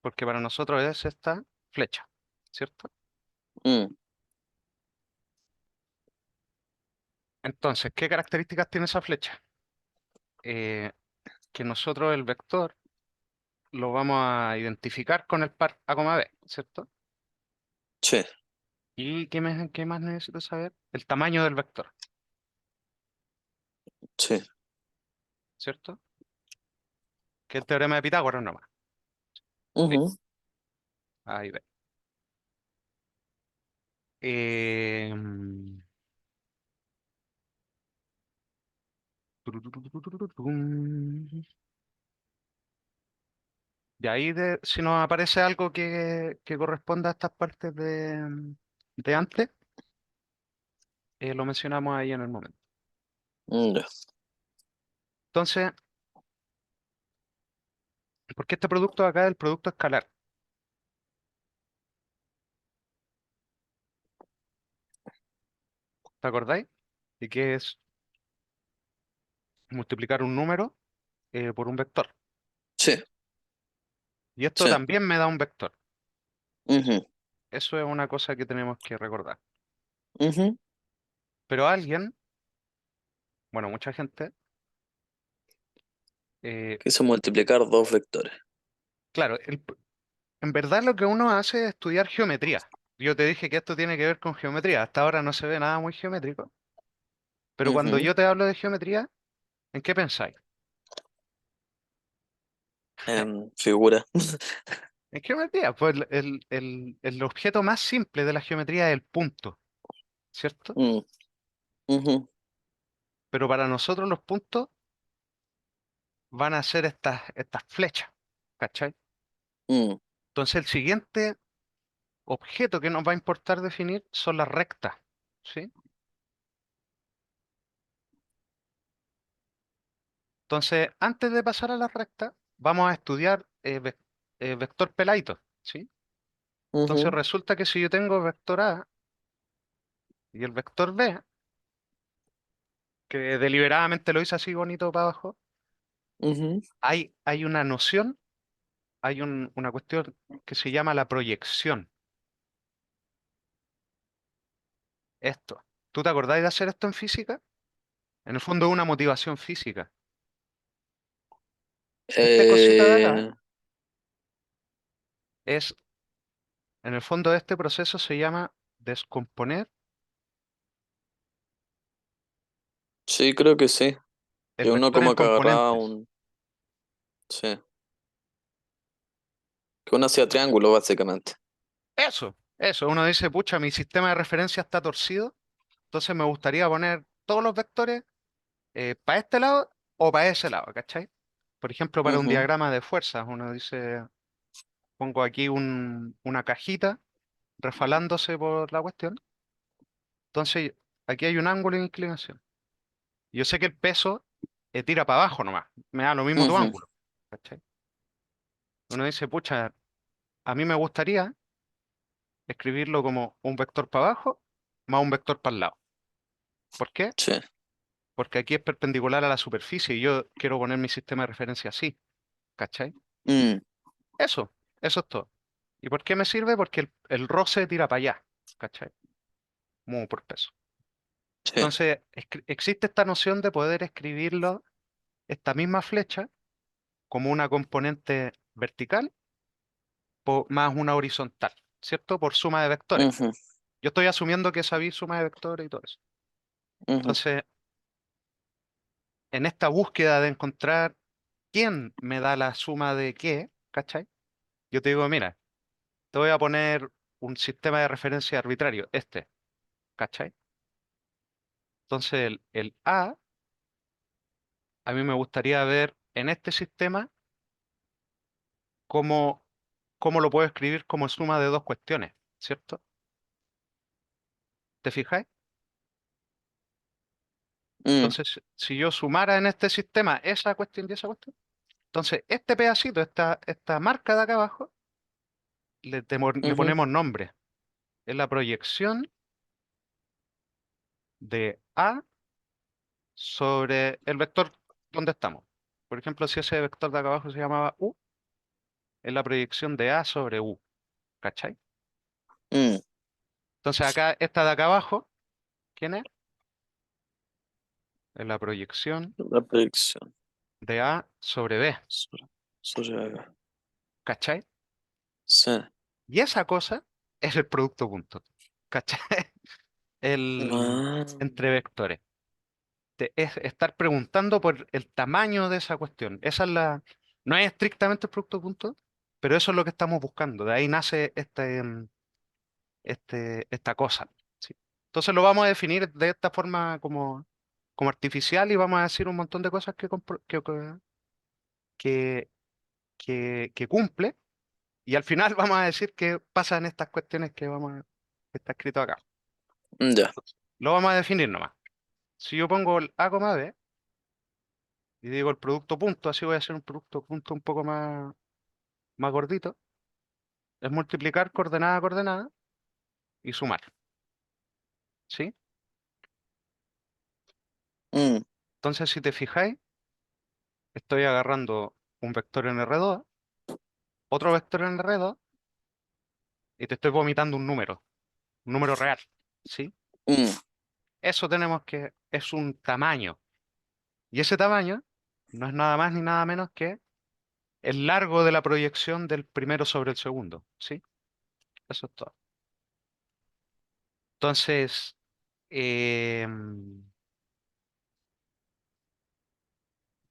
porque para nosotros es esta flecha. ¿cierto? mm, Entonces, ¿qué características tiene esa flecha? Eh, que nosotros el vector lo vamos a identificar con el par A, B, ¿cierto? sí, ¿Y qué más necesito saber? El tamaño del vector, sí. ¿cierto? Que es el teorema de Pitágoras nomás. Ujú. Listo. Ahí ve. Eh, tururururururum. De ahí, si nos aparece algo que corresponda a estas partes de antes, lo mencionamos ahí en el momento. Ya. Entonces, ¿por qué este producto de acá es el producto escalar? ¿Te acordáis? Y que es multiplicar un número por un vector. Sí, Y esto sí. también me da un vector. Ujú, Eso es una cosa que tenemos que recordar. ujú. Pero alguien, bueno, mucha gente, eh, Quiso multiplicar dos vectores. claro, en verdad lo que uno hace es estudiar geometría. Yo te dije que esto tiene que ver con geometría. Hasta ahora no se ve nada muy geométrico. Pero cuando Ujú. yo te hablo de geometría, ¿en qué pensáis? Figura. En geometría, pues el objeto más simple de la geometría es el punto, ¿cierto? Mm, ujú, Pero para nosotros los puntos van a ser estas flechas, ¿cachai? mm, Entonces el siguiente objeto que nos va a importar definir son las rectas, ¿sí? Entonces, antes de pasar a las rectas, vamos a estudiar vector peladito, ¿sí? Entonces ujú, resulta que si yo tengo vector A y el vector B, que deliberadamente lo hice así bonito para abajo, ujú. hay una noción, una cuestión que se llama la proyección. Esto. ¿Tú te acordáis de hacer esto en física? En el fondo es una motivación física. Esta cosita de acá Eh, es, en el fondo este proceso se llama descomponer sí, creo que sí. el Que uno vector en como que agarraba componentes. un... Sí. Que uno hacía triángulo, básicamente. Eso. Uno dice, pucha, mi sistema de referencia está torcido, entonces me gustaría poner todos los vectores para este lado o para ese lado, ¿cachai? Por ejemplo, para un Ujú, diagrama de fuerzas, uno dice, pongo aquí una cajita refalándose por la cuestión. Entonces, aquí hay un ángulo de inclinación. Yo sé que el peso tira para abajo nomás, me da lo mismo tu ujú, ángulo, ¿cachai? Uno dice, pucha, a mí me gustaría escribirlo como un vector para abajo más un vector para el lado. ¿Por qué? sí. Porque aquí es perpendicular a la superficie y yo quiero poner mi sistema de referencia así, ¿cachai? Mm, Eso, eso es todo. ¿Y por qué me sirve? Porque el roce tira para allá, ¿cachai? Como por peso. sí. Entonces, existe esta noción de poder escribirlo, esta misma flecha, como una componente vertical más una horizontal, ¿cierto? Por suma de vectores. Ujú, Yo estoy asumiendo que sabéis suma de vectores y todo eso. ujú, Entonces, en esta búsqueda de encontrar quién me da la suma de qué, ¿cachai? Yo te digo, mira, te voy a poner un sistema de referencia arbitrario, este, ¿cachai? Entonces, el a mí me gustaría ver en este sistema cómo, cómo lo puedo escribir como suma de dos cuestiones, ¿cierto? ¿Te fijáis? mm, Entonces, si yo sumara en este sistema esa cuestión y esa cuestión, entonces este pedacito, esta marca de acá abajo, le ujú, ponemos nombre. Es la proyección de A sobre el vector donde estamos. Por ejemplo, si ese vector de acá abajo se llamaba U, es la proyección de A sobre U, ¿cachai? Mm, Entonces acá, esta de acá abajo, ¿quién es? Es la proyección la predicción. de A sobre B, Sobre, sobre, ¿cachai? sí. Y esa cosa es el producto punto, ¿cachai? El, Ah, entre vectores. Es estar preguntando por el tamaño de esa cuestión. Esa es la, no es estrictamente el producto punto, pero eso es lo que estamos buscando. De ahí nace esta cosa. ¿Sí? Entonces lo vamos a definir de esta forma como artificial y vamos a decir un montón de cosas que, que cumple y al final vamos a decir que pasan estas cuestiones que está escrito acá. ya. Lo vamos a definir nomás. Si yo pongo el A, B y digo el producto punto, así voy a hacer un producto punto un poco más gordito, es multiplicar coordenada a coordenada y sumar. ¿Sí? Mm, Entonces, si te fijáis, estoy agarrando un vector en R2, otro vector en R2 y te estoy vomitando un número real. ¿Sí? mm, Eso es un tamaño. Y ese tamaño no es nada más ni nada menos que el largo de la proyección del primero sobre el segundo. ¿Sí? Eso es todo. Entonces,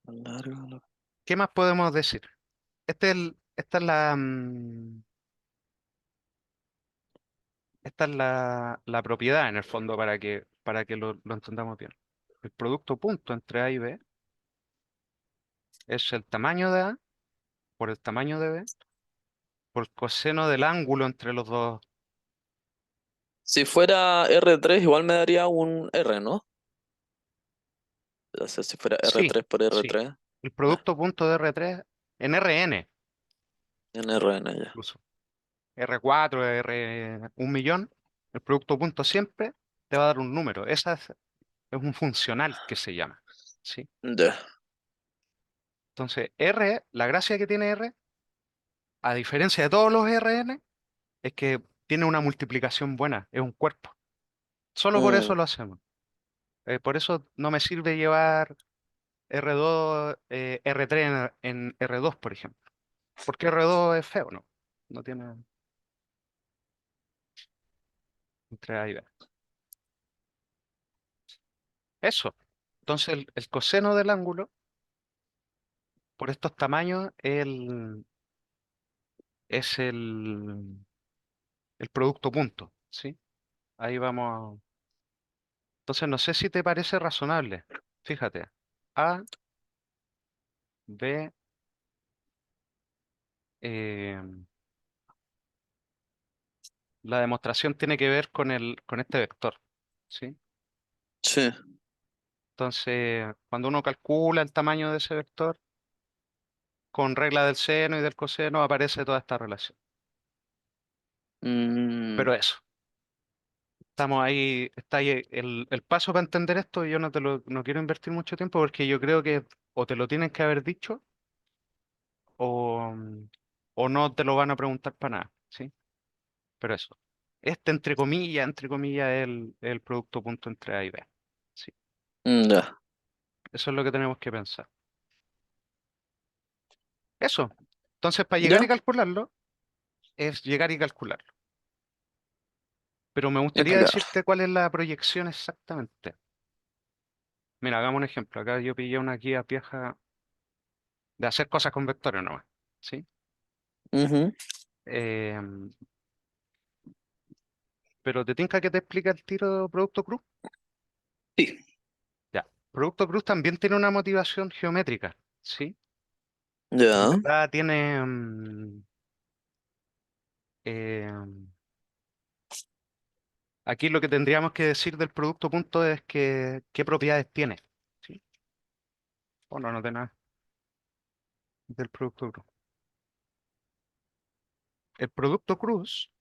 largo, ¿qué más podemos decir? Esta es la propiedad en el fondo para que lo entendamos bien. El producto punto entre A y B es el tamaño de A por el tamaño de B por el coseno del ángulo entre los dos. si fuera R3 igual me daría un R, ¿no? O sea, si fuera Sí, R3 por sí. R3, El ya, producto punto de R3 en Rn en Rn ya. incluso. R4, R 1.000.000, el producto punto siempre te va a dar un número. Es un funcional que se llama. ¿Sí? Ya. Entonces, R, la gracia que tiene R, a diferencia de todos los Rn, es que tiene una multiplicación buena, es un cuerpo. Solo por Mm, eso lo hacemos. Por eso no me sirve llevar R2, R3 en R2, por ejemplo. Porque R2 es feo, ¿no? No tiene entre A y B. Eso. Entonces, el coseno del ángulo, por estos tamaños, es el producto punto, ¿sí? Ahí vamos. Entonces, no sé si te parece razonable. Fíjate. A, B, eh, la demostración tiene que ver con este vector, ¿sí? sí. Entonces, cuando uno calcula el tamaño de ese vector, con regla del seno y del coseno aparece toda esta relación. Mm, Pero eso, estamos ahí, está ahí el paso para entender esto, yo no quiero invertir mucho tiempo porque yo creo que o te lo tienen que haber dicho o, o no te lo van a preguntar para nada, ¿sí? Pero eso, entre comillas, es el producto punto entre A y B. Sí, ya. eso es lo que tenemos que pensar. Eso. Entonces, para llegar y Ya. calcularlo, es llegar y calcularlo. Pero me Y gustaría claro. decirte cuál es la proyección exactamente. Mira, hagamos un ejemplo. Acá yo pillé una guía vieja de hacer cosas con vectores nomás. ¿Sí? Ujú, Eh, pero te tinca que te explica el tiro de Producto Cruz. sí. Ya. Producto Cruz también tiene una motivación geométrica. ¿Sí? En Ya. verdad tiene. Eh, aquí lo que tendríamos que decir del producto punto es que qué propiedades tiene. ¿Sí? Bueno, no tiene nada del producto cruz. El producto cruz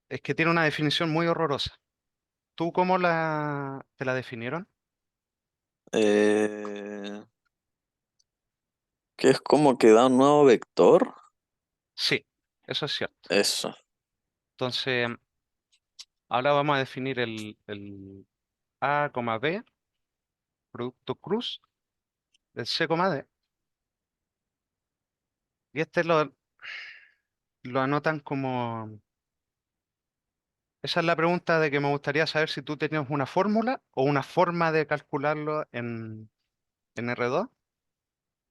es que tiene una definición muy horrorosa. ¿Tú cómo te la definieron? Eh, que es como que da un nuevo vector. Sí, eso es cierto. Eso. Entonces, Ahora vamos a definir el A, B, producto cruz, el C, D. Y este lo anotan como... Esa es la pregunta de que me gustaría saber si tú tenías una fórmula o una forma de calcularlo en R2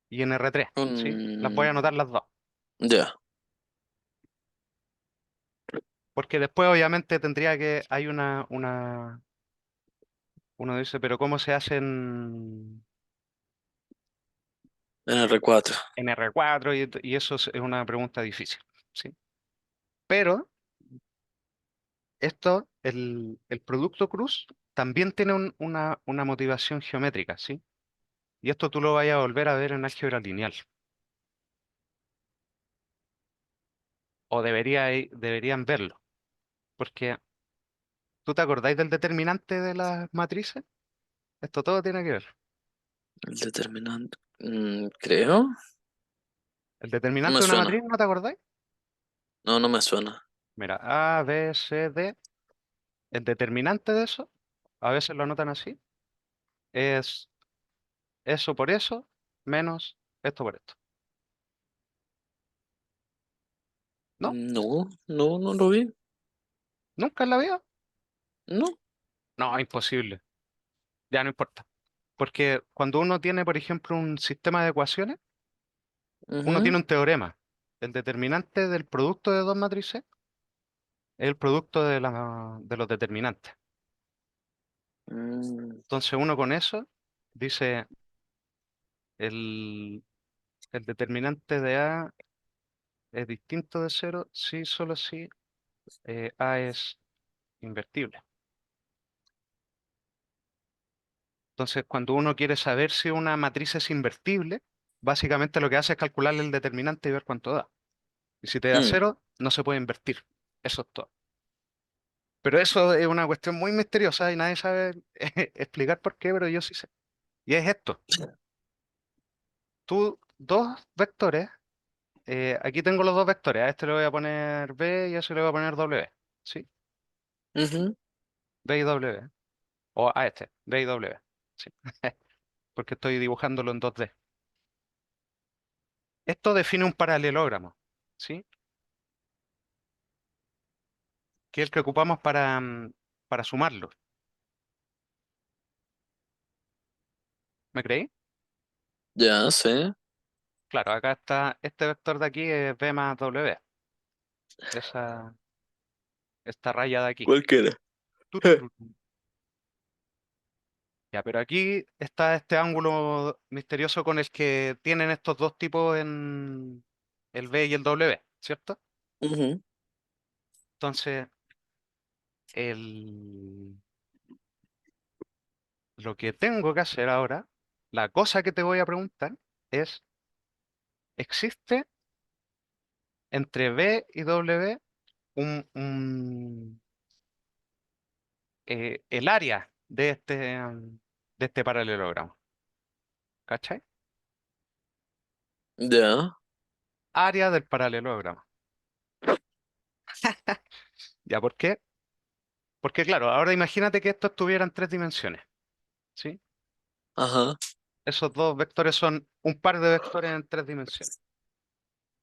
y en R3, ¿sí? Las voy a Mm, anotar las dos. ya, Porque después obviamente tendría que... Hay uno dice, pero ¿cómo se hace en R4. en R4? Y eso es una pregunta difícil, ¿sí? Pero el producto cruz también tiene una motivación geométrica, ¿sí? Y esto tú lo vayas a volver a ver en álgebra lineal. O deberían verlo. Porque ¿tú te acordáis del determinante de las matrices? Esto todo tiene que ver. El determinante. Creo. ¿El No determinante me de una suena. matriz no te acordáis? No, no me suena. Mira, A, B, C, D. El determinante de eso, a veces lo anotan así, es eso por eso menos esto por esto. ¿No? No, no, no lo vi. ¿Nunca en la vida? No. No, imposible. Ya no importa. Porque cuando uno tiene, por ejemplo, un sistema de ecuaciones, uno Ujú. tiene un teorema. El determinante del producto de dos matrices es el producto de los determinantes. Mm, Entonces uno con eso dice el, el determinante de A es distinto de cero si solo si A es invertible. Entonces cuando uno quiere saber si una matriz es invertible, básicamente lo que hace es calcularle el determinante y ver cuánto da. Y si te da mm. cero, no se puede invertir. Eso es todo. Pero eso es una cuestión muy misteriosa y nadie sabe explicar por qué, pero yo sí sé. Y es esto. Tú, dos vectores, aquí tengo los dos vectores. A este le voy a poner B y a ese le voy a poner W. ¿Sí? Ujú. B y W. O a este, B y W. ¿Sí? Porque estoy dibujándolo en 2D. Esto define un paralelogramo. ¿Sí? Que es el que ocupamos para sumarlo. ¿Me creí? Ya sé. Claro, acá está, este vector de aquí es B más W. Esa, esta raya de aquí. Cualquiera. Tururú. Ya, pero aquí está este ángulo misterioso con el que tienen estos dos tipos en el B y el W, ¿cierto? Ujú. Entonces, el, lo que tengo que hacer ahora, la cosa que te voy a preguntar es, ¿existe entre B y W el área de este paralelogramo? ¿Cachai? Ya. Área del paralelogramo. ¿Ya por qué? Porque claro, ahora imagínate que esto estuviera en tres dimensiones, ¿sí? Ajá. Esos dos vectores son un par de vectores en tres dimensiones.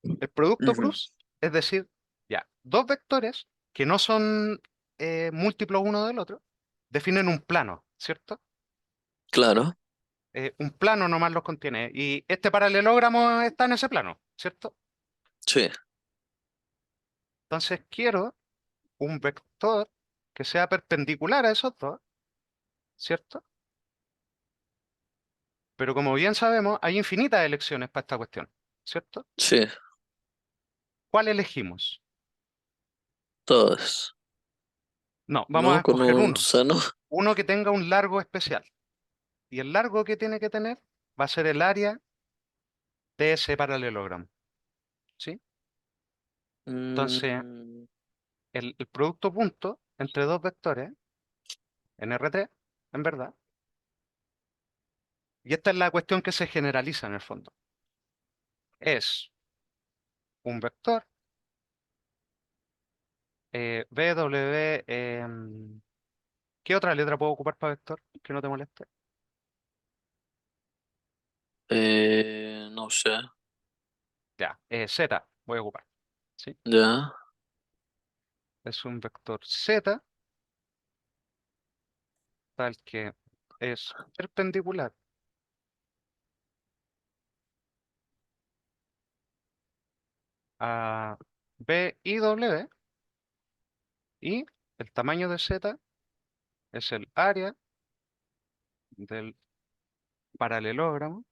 El producto Ujú. cruz, es decir, ya, dos vectores que no son múltiplos uno del otro, definen un plano, ¿cierto? Claro. Un plano nomás los contiene. Y este paralelogramo está en ese plano, ¿cierto? Sí. Entonces quiero un vector que sea perpendicular a esos dos, ¿cierto? Pero como bien sabemos, hay infinitas elecciones para esta cuestión, ¿cierto? Sí. ¿Cuál elegimos? Todas. No, vamos a ¿No? Con escoger un uno. seno. Uno que tenga un largo especial. Y el largo que tiene que tener va a ser el área de ese paralelogramo. ¿Sí? Entonces, Mm, el producto punto entre dos vectores, en R3, en verdad, y esta es la cuestión que se generaliza en el fondo, es un vector B, W, ¿qué otra letra puedo ocupar para vector? Que no te moleste. No sé. Ya, Z voy a ocupar. ¿Sí? Ya. Es un vector Z tal que es perpendicular a B y W y el tamaño de Z es el área del paralelogramo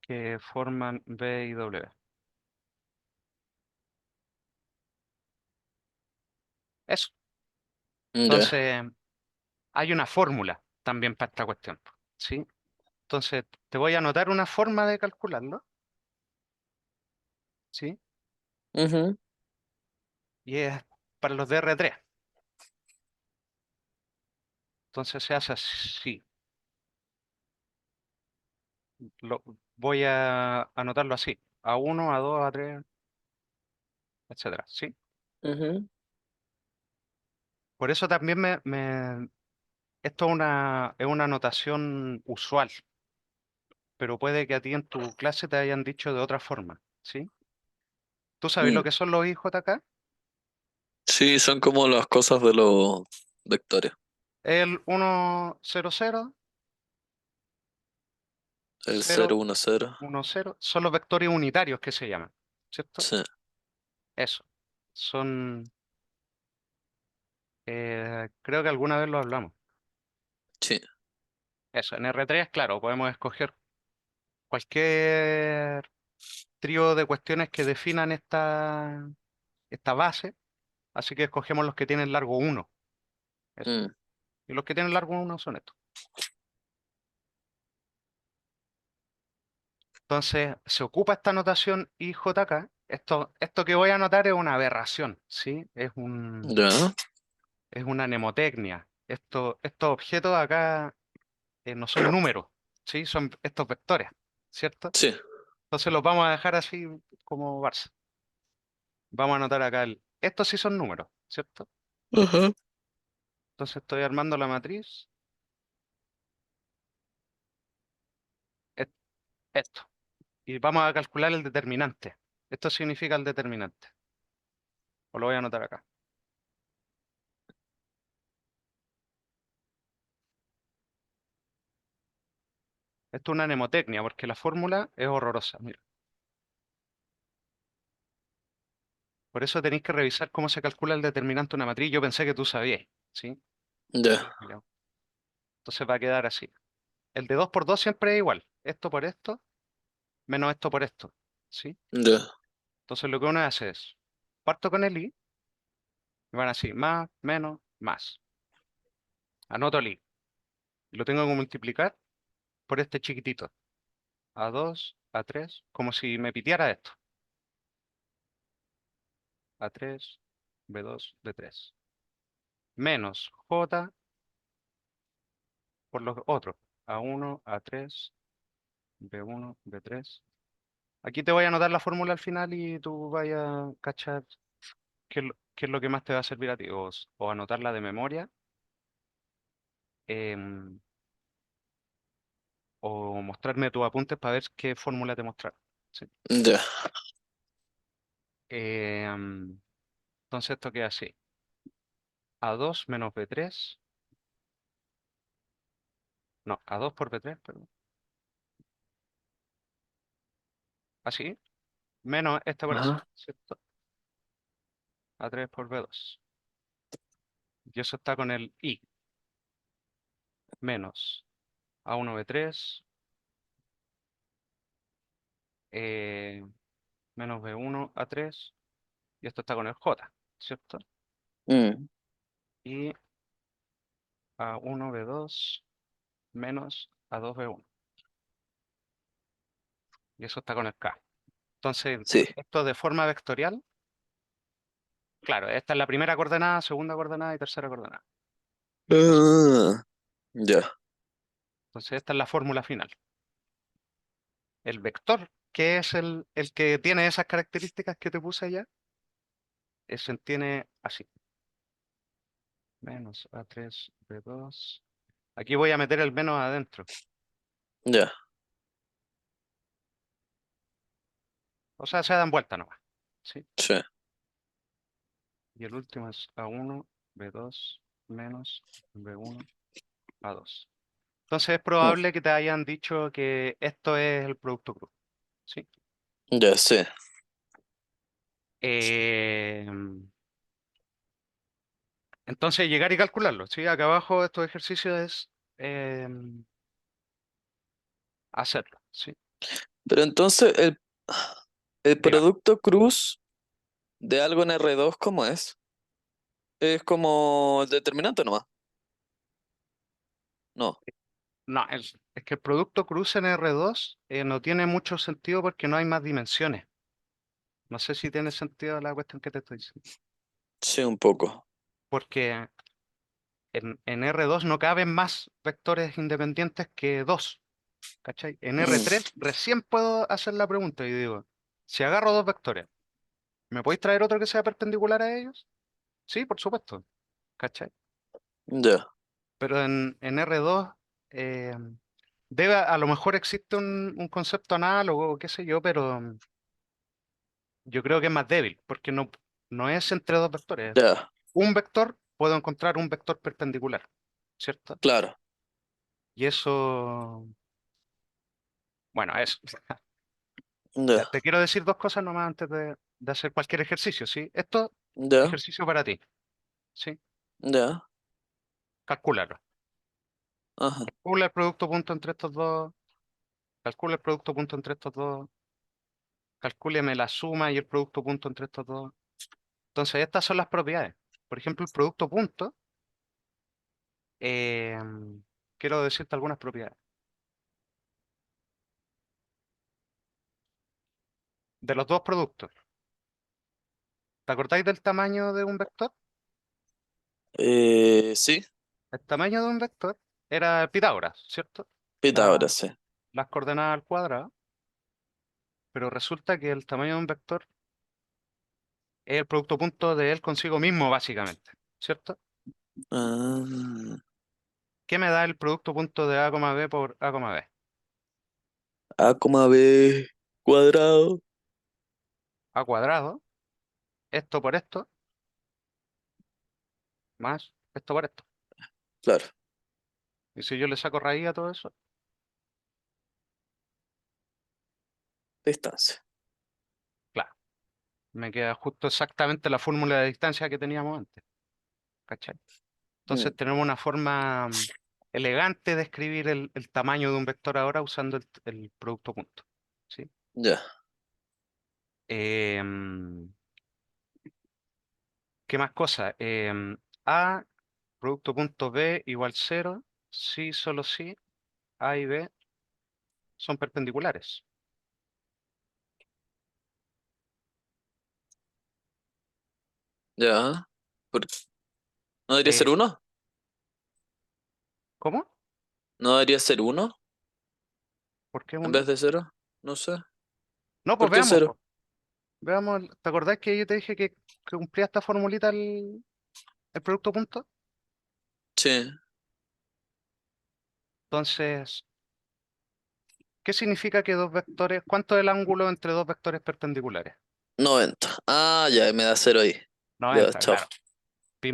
que forman B y W. Eso. Ya. Entonces, hay una fórmula también para esta cuestión. ¿Sí? Entonces, te voy a anotar una forma de calcularlo. ¿Sí? Ujú. Y es para los de R3. Entonces se hace así. Lo, voy a anotarlo así. A1, A2, A3, etcétera. ¿Sí? Ujú. Por eso también esto es una notación usual, pero puede que a ti en tu clase te hayan dicho de otra forma. ¿Sí? ¿Tú sabes lo Mm. que son los IJK? Sí, son como las cosas de los vectores. El 1, 0, 0, El 0, 0, 1, 0. 1, 0, son los vectores unitarios que se llaman. ¿Cierto? Sí, Eso. Son, creo que alguna vez lo hablamos. sí. Eso, en R3, claro, podemos escoger cualquier trío de cuestiones que definan esta base, así que escogemos los que tienen largo uno. Eso. Mm. Y los que tienen largo uno son estos. Entonces, se ocupa esta notación IJK. Esto que voy a anotar es una aberración, ¿sí? Ya. Es una mnemotecnia. Estos objetos acá no son números, ¿sí? Son estos vectores, ¿cierto? Sí. Entonces los vamos a dejar así como Barça. Vamos a anotar acá estos sí son números, ¿cierto? Ajá. Entonces estoy armando la matriz. es- Esto. Y vamos a calcular el determinante. Esto significa el determinante. O lo voy a anotar acá. Esto es una mnemotecnia porque la fórmula es horrorosa. Mira. Por eso tenéis que revisar cómo se calcula el determinante de una matriz. Yo pensé que tú sabías, ¿sí? Ya. Ya. Entonces va a quedar así. El de 2 por 2 siempre es igual. Esto por esto, menos esto por esto, ¿sí? Ya. Entonces lo que uno hace es, parto con el i, y van así, más, menos, más. Anoto el i. Y lo tengo que multiplicar por este chiquitito. A2, A3, como si me piteara esto. A3, B2, D3. Menos J por los otros. A1, A3, B1, B3. Aquí te voy a anotar la fórmula al final y tú vayas a cachar qué es lo que más te va a servir a ti. O anotarla de memoria, em, o mostrarme tus apuntes para ver qué fórmula te mostraron. ¿Sí? Ya. Em, entonces esto queda así. A2 menos B3. No, A2 por B3, perdón. Así. Menos esta operación, Ajá. ¿cierto? A3 por B2. Y eso está con el I. Menos A1 B3. eh, Menos B1 A3. Y esto está con el J, ¿cierto? Mm. Y A1 B2 menos A2 B1. Y eso está con el K. Entonces, Sí. esto de forma vectorial, claro, esta es la primera coordenada, segunda coordenada y tercera coordenada. Eso. Ah, ya. Entonces, esta es la fórmula final. El vector que es el que tiene esas características que te puse allá, se tiene así. Menos A3, B2. Aquí voy a meter el menos adentro. Ya, O sea, se dan vuelta nomás. ¿Sí? sí. Y el último es A1, B2, menos B1, A2. Entonces es Mm, probable que te hayan dicho que esto es el producto cruz. ¿Sí? ya, sí. Eh, entonces llegar y calcularlo. ¿Sí? Acá abajo estos ejercicios es eh, hacerlo. ¿Sí? Pero entonces, el Dígame. producto cruz de algo en R2, ¿cómo es? Es como el determinante nomás. No. No, es que el producto cruz en R2 no tiene mucho sentido porque no hay más dimensiones. No sé si tiene sentido la cuestión que te estoy diciendo. Sí, un poco. Porque en R2 no caben más vectores independientes que dos. ¿Cachai? En Mm, R3 recién puedo hacer la pregunta y digo, si agarro dos vectores, ¿me podéis traer otro que sea perpendicular a ellos? Sí, por supuesto. ¿Cachai? ya, Pero en R2 eh, a lo mejor existe un concepto análogo, qué sé yo, pero yo creo que es más débil, porque no es entre dos vectores. ya, Un vector, puedo encontrar un vector perpendicular, ¿cierto? claro. Y eso, bueno, eso. Ya, Ya, te quiero decir dos cosas nomás antes de hacer cualquier ejercicio, ¿sí? Esto, ya, ejercicio para ti, ¿sí? ya. Calcúlalo. Ajá, Calcula el producto punto entre estos dos, calcula el producto punto entre estos dos, calcúleme la suma y el producto punto entre estos dos. Entonces, estas son las propiedades. Por ejemplo, el producto punto, eh, quiero decirte algunas propiedades. De los dos productos, ¿te acordáis del tamaño de un vector? sí, El tamaño de un vector era Pitágoras, ¿cierto? Pitágoras, La- sí. las coordenadas al cuadrado, pero resulta que el tamaño de un vector es el producto punto de él consigo mismo, básicamente, ¿cierto? Ah, ¿Qué me da el producto punto de A, B por A, B? A, B cuadrado. A cuadrado, esto por esto, más esto por esto. Claro, Y si yo le saco raíz a todo eso, distancia. claro, me queda justo exactamente la fórmula de distancia que teníamos antes, ¿cachai? Mm, Entonces tenemos una forma elegante de escribir el tamaño de un vector ahora usando el producto punto, ¿sí? ya, Em, ¿Qué más cosas? A, producto punto B igual cero, sí, solo sí, A y B son perpendiculares. ya. ¿Por- ¿No debería Eh, ser uno? ¿Cómo? ¿No debería ser uno ¿Por qué en uno? vez de cero? No sé. No, pues ¿Por qué veamos, cero? pues. Veamos, ¿te acordás que yo te dije que cumplía esta formulita el producto punto? Sí, Entonces, ¿qué significa que dos vectores, cuánto es el ángulo entre dos vectores perpendiculares? 90. Ah, ya, me da cero ahí. Ya, 90, chao. claro. Pi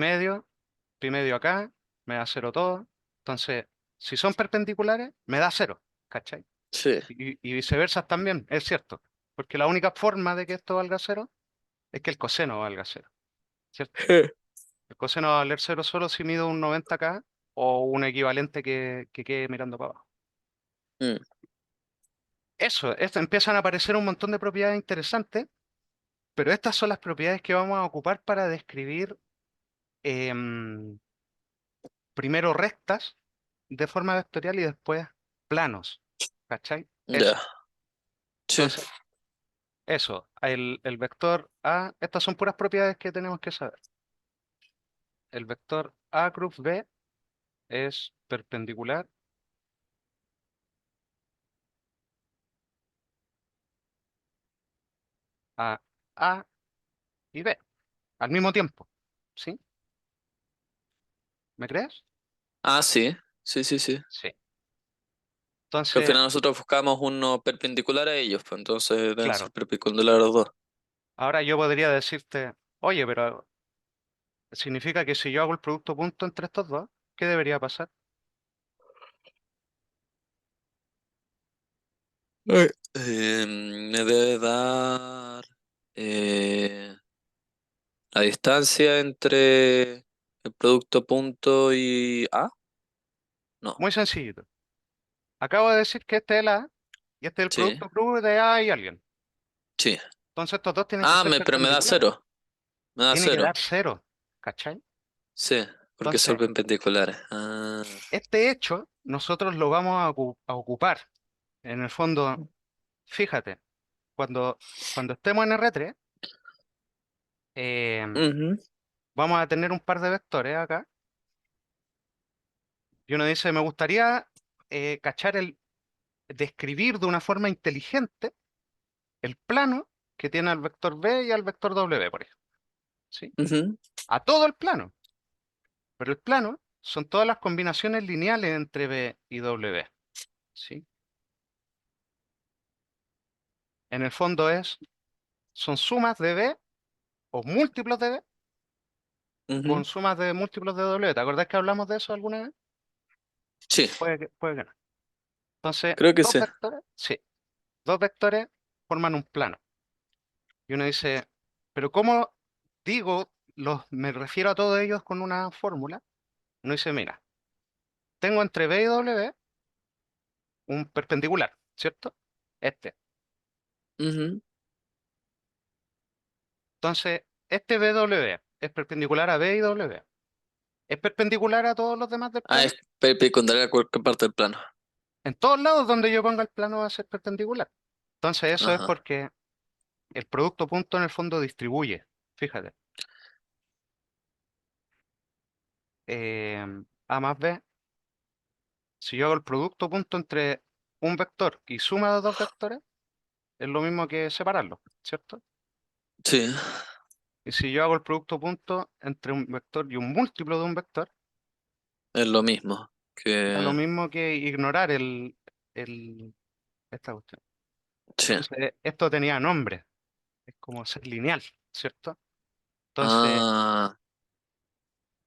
medio acá, me da cero todo. Entonces, si son perpendiculares, me da cero, ¿cachai? Sí. Y viceversa también, es cierto. Porque la única forma de que esto valga cero es que el coseno valga cero, ¿cierto? El coseno va a valer cero solo si mido un 90 acá o un equivalente que quede mirando para abajo. Mm, Eso, esto empiezan a aparecer un montón de propiedades interesantes, pero estas son las propiedades que vamos a ocupar para describir em, primero rectas de forma vectorial y después planos. ¿Cachai? ya. Eso. Sí. Entonces, eso, el vector A, estas son puras propiedades que tenemos que saber. El vector A cruz B es perpendicular a A y B al mismo tiempo. ¿Sí? ¿Me crees? Ah, sí, sí, sí, sí. Sí. Que al Entonces, final nosotros buscamos uno perpendicular a ellos, pues entonces deben ser claro, perpendiculares los dos. ahora yo podría decirte, oye, pero significa que si yo hago el producto punto entre estos dos, ¿qué debería pasar? Me debe dar eh, la distancia entre el producto punto y A. No, Muy sencillito. Acabo de decir que este es el A y este es el sí, producto crudo de A y alguien. sí. Entonces estos dos tienen que ser Pero me da perpendiculares. cero. Me da Tiene que dar cero. cero. ¿Cachai? Sí, porque son Entonces, perpendiculares. Ah, este hecho nosotros lo vamos a ocupar. En el fondo, fíjate, cuando estemos en R3, eh, ujú, vamos a tener un par de vectores acá. Y uno dice, me gustaría cachar describir de una forma inteligente el plano que tiene al vector B y al vector W, por ejemplo. ¿Sí? ujú, A todo el plano. Pero el plano son todas las combinaciones lineales entre B y W. ¿Sí? En el fondo son sumas de B o múltiplos de B ujú. con sumas de múltiplos de W. ¿Te acordás que hablamos de eso alguna vez? Sí, Puede que no. Entonces, creo que dos sí. vectores, sí, dos vectores forman un plano. Y uno dice, pero ¿cómo digo, me refiero a todos ellos con una fórmula? Uno dice, mira, tengo entre B y W un perpendicular, ¿cierto? Este. Ujú. Entonces, este BW es perpendicular a B y W. ¿Es perpendicular a todos los demás del Ah, plano? es perpendicular a cualquier parte del plano. En todos lados donde yo ponga el plano va a ser perpendicular. Entonces, eso es Ajá. porque el producto punto en el fondo distribuye. Fíjate, A más B, si yo hago el producto punto entre un vector y suma de dos vectores, es lo mismo que separarlos, ¿cierto? Sí, Y si yo hago el producto punto entre un vector y un múltiplo de un vector, es lo mismo da lo que... mismo que ignorar esta cuestión. Sí. Entonces, esto tenía nombre, es como ser lineal, ¿cierto? Entonces, Ah,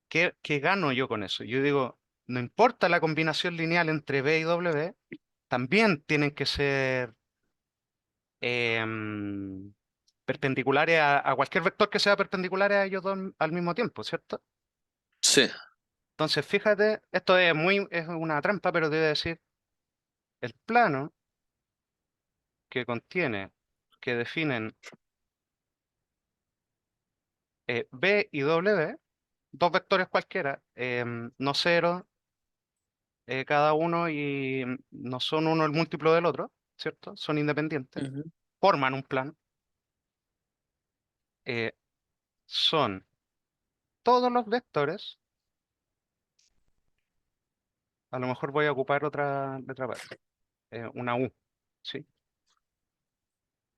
¿qué gano yo con eso? Yo digo, no importa la combinación lineal entre B y W, también tienen que ser em, perpendiculares a cualquier vector que sea perpendicular a ellos dos al mismo tiempo, ¿cierto? sí. Entonces, fíjate, esto es una trampa, pero te voy a decir, el plano que contiene, que definen B y W, dos vectores cualquiera, no cero, cada uno y no son uno el múltiplo del otro, ¿cierto? Son independientes, Ujú, forman un plano, eh, son todos los vectores, a lo mejor voy a ocupar otra letra patria, una U, ¿sí?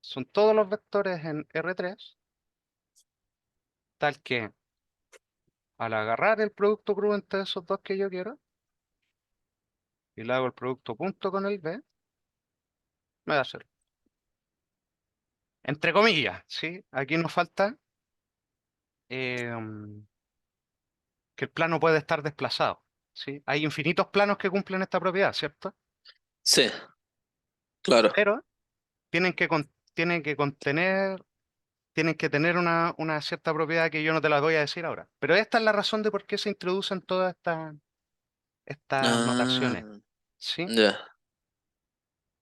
Son todos los vectores en R3, tal que al agarrar el producto crudo entre esos dos que yo quiero, y le hago el producto punto con el B, me da cero. Entre comillas, ¿sí? Aquí nos falta em, que el plano puede estar desplazado, ¿sí? Hay infinitos planos que cumplen esta propiedad, ¿cierto? sí, claro. Pero tienen que contener, tienen que tener una cierta propiedad que yo no te la voy a decir ahora. Pero esta es la razón de por qué se introducen todas estas notaciones, Ah, ¿sí? ya.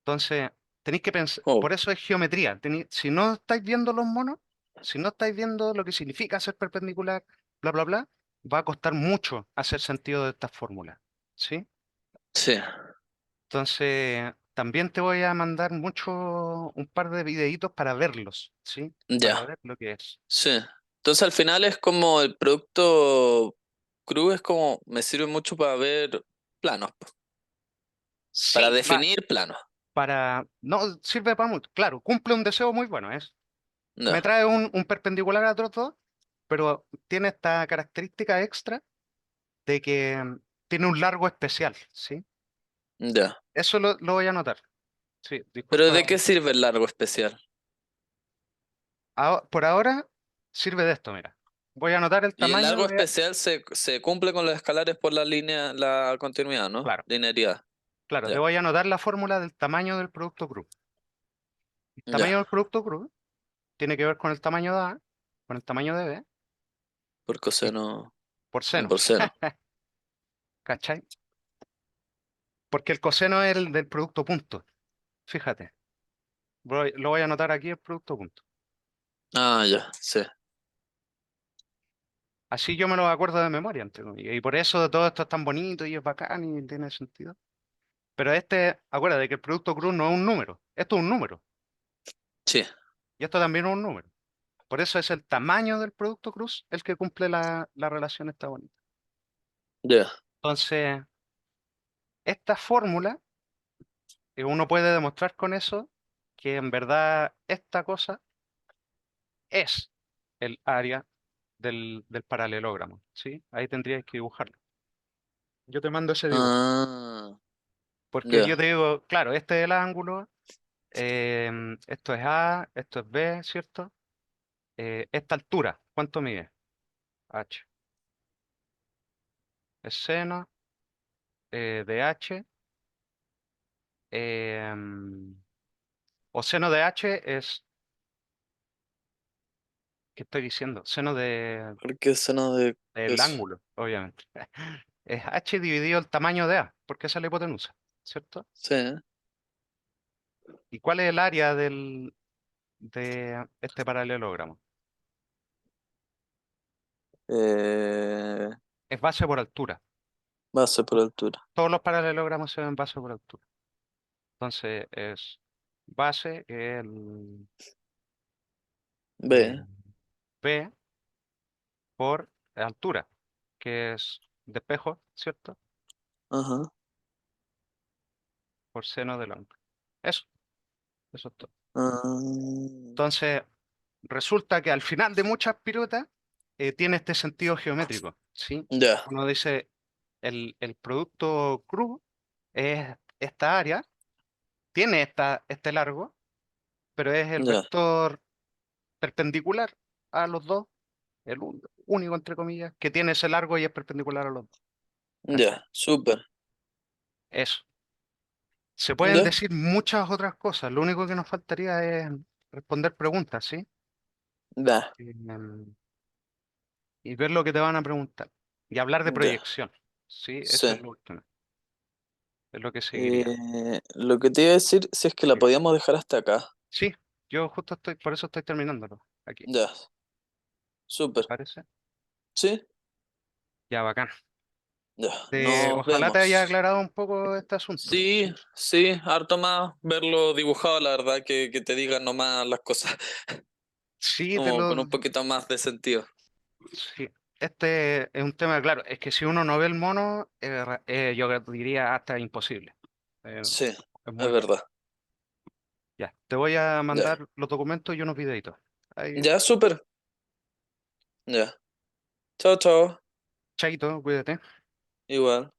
Entonces, tenéis que pensar, Oh, por eso es geometría. Si no estáis viendo los monos, si no estáis viendo lo que significa ser perpendicular, bla, bla, bla, va a costar mucho hacer sentido de estas fórmulas, ¿sí? sí, Entonces, también te voy a mandar un par de videitos para verlos, ¿sí? Para ya. ver lo que es. Sí. Entonces al final es como el producto cru es como me sirve mucho para ver planos, po, para Sí, definir planos. no, sirve para mucho. Claro, cumple un deseo muy bueno, es. Me Ya, trae un perpendicular a otros dos, pero tiene esta característica extra de que tiene un largo especial, ¿sí? ya. Eso lo voy a anotar. Sí, Pero disculpa. ¿de qué sirve el largo especial? Por ahora sirve de esto, mira. Voy a anotar el Y el tamaño largo de... especial se cumple con los escalares por la línea, la continuidad, ¿no? Claro, Linearidad. claro, te Ya, voy a anotar la fórmula del tamaño del producto cruz. El tamaño ya. del producto cruz tiene que ver con el tamaño de A, con el tamaño de B Por y coseno, por no seno, por seno. ¿cachai? Porque el coseno es el del producto punto. Fíjate, lo voy a anotar aquí el producto punto. Ah, ya, sí. Así yo me lo acuerdo de memoria, entre comillas. Y por eso todo esto es tan bonito y es bacán y tiene sentido. Pero acuérdate que el producto cruz no es un número. Esto es un número. Sí, Y esto también es un número. Por eso es el tamaño del producto cruz el que cumple la relación esta bonita. ya. Entonces, esta fórmula, uno puede demostrar con eso que en verdad esta cosa es el área del paralelogramo, ¿sí? Ahí tendríais que dibujarlo. Yo te mando ese dibujo. Ah, Porque yo ya, te digo, claro, este es el ángulo, esto es A, esto es B, ¿cierto? Esta altura, ¿cuánto mide? H. Es seno de H. em, o seno de H es, ¿qué estoy diciendo? Seno porque seno de del eso. ángulo, obviamente. Es H dividido el tamaño de A, porque esa es la hipotenusa, ¿cierto? Sí. ¿Y cuál es el área de este paralelogramo? Eh, Es base por altura. base por altura. Todos los paralelogramos se ven base por altura. Entonces es base, que es eh, B. B por altura, que es de espejo, ¿cierto? Ajá. Por seno del ángulo. Eso, eso es todo. Ah, Entonces, resulta que al final de muchas piruetas tiene este sentido geométrico, ¿sí? ya, Uno dice, el producto cruz es esta área, tiene este largo, pero es el ya, vector perpendicular a los dos, único, entre comillas, que tiene ese largo y es perpendicular a los dos. ¿Cachai? ya. Súper. Eso. Se pueden Ya, decir muchas otras cosas, lo único que nos faltaría es responder preguntas, ¿sí? ya, Em, y ver lo que te van a preguntar. Y hablar de ya. proyección, ¿sí? Eso es Sí. lo último, es lo que seguiría. Lo que te iba a decir, si es que la Sí, podíamos dejar hasta acá. sí, yo justo por eso estoy terminándolo aquí, Ya, ¿te súper. parece? Sí, Ya, bacán. ya. Nos Ojalá te haya vemos. aclarado un poco este asunto, Sí, ¿sí? sí, harto más verlo dibujado, la verdad, que te digan nomás las cosas Sí, como con un poquito más de sentido. sí. Este es un tema, claro, es que si uno no ve el mono, yo diría hasta imposible. Eh, Sí, es muy es raro. verdad. Ya, te voy a Ya, mandar los documentos y unos videitos. Ahí, ya, súper. Ya. Chao, chao. chaito, cuídate. Igual.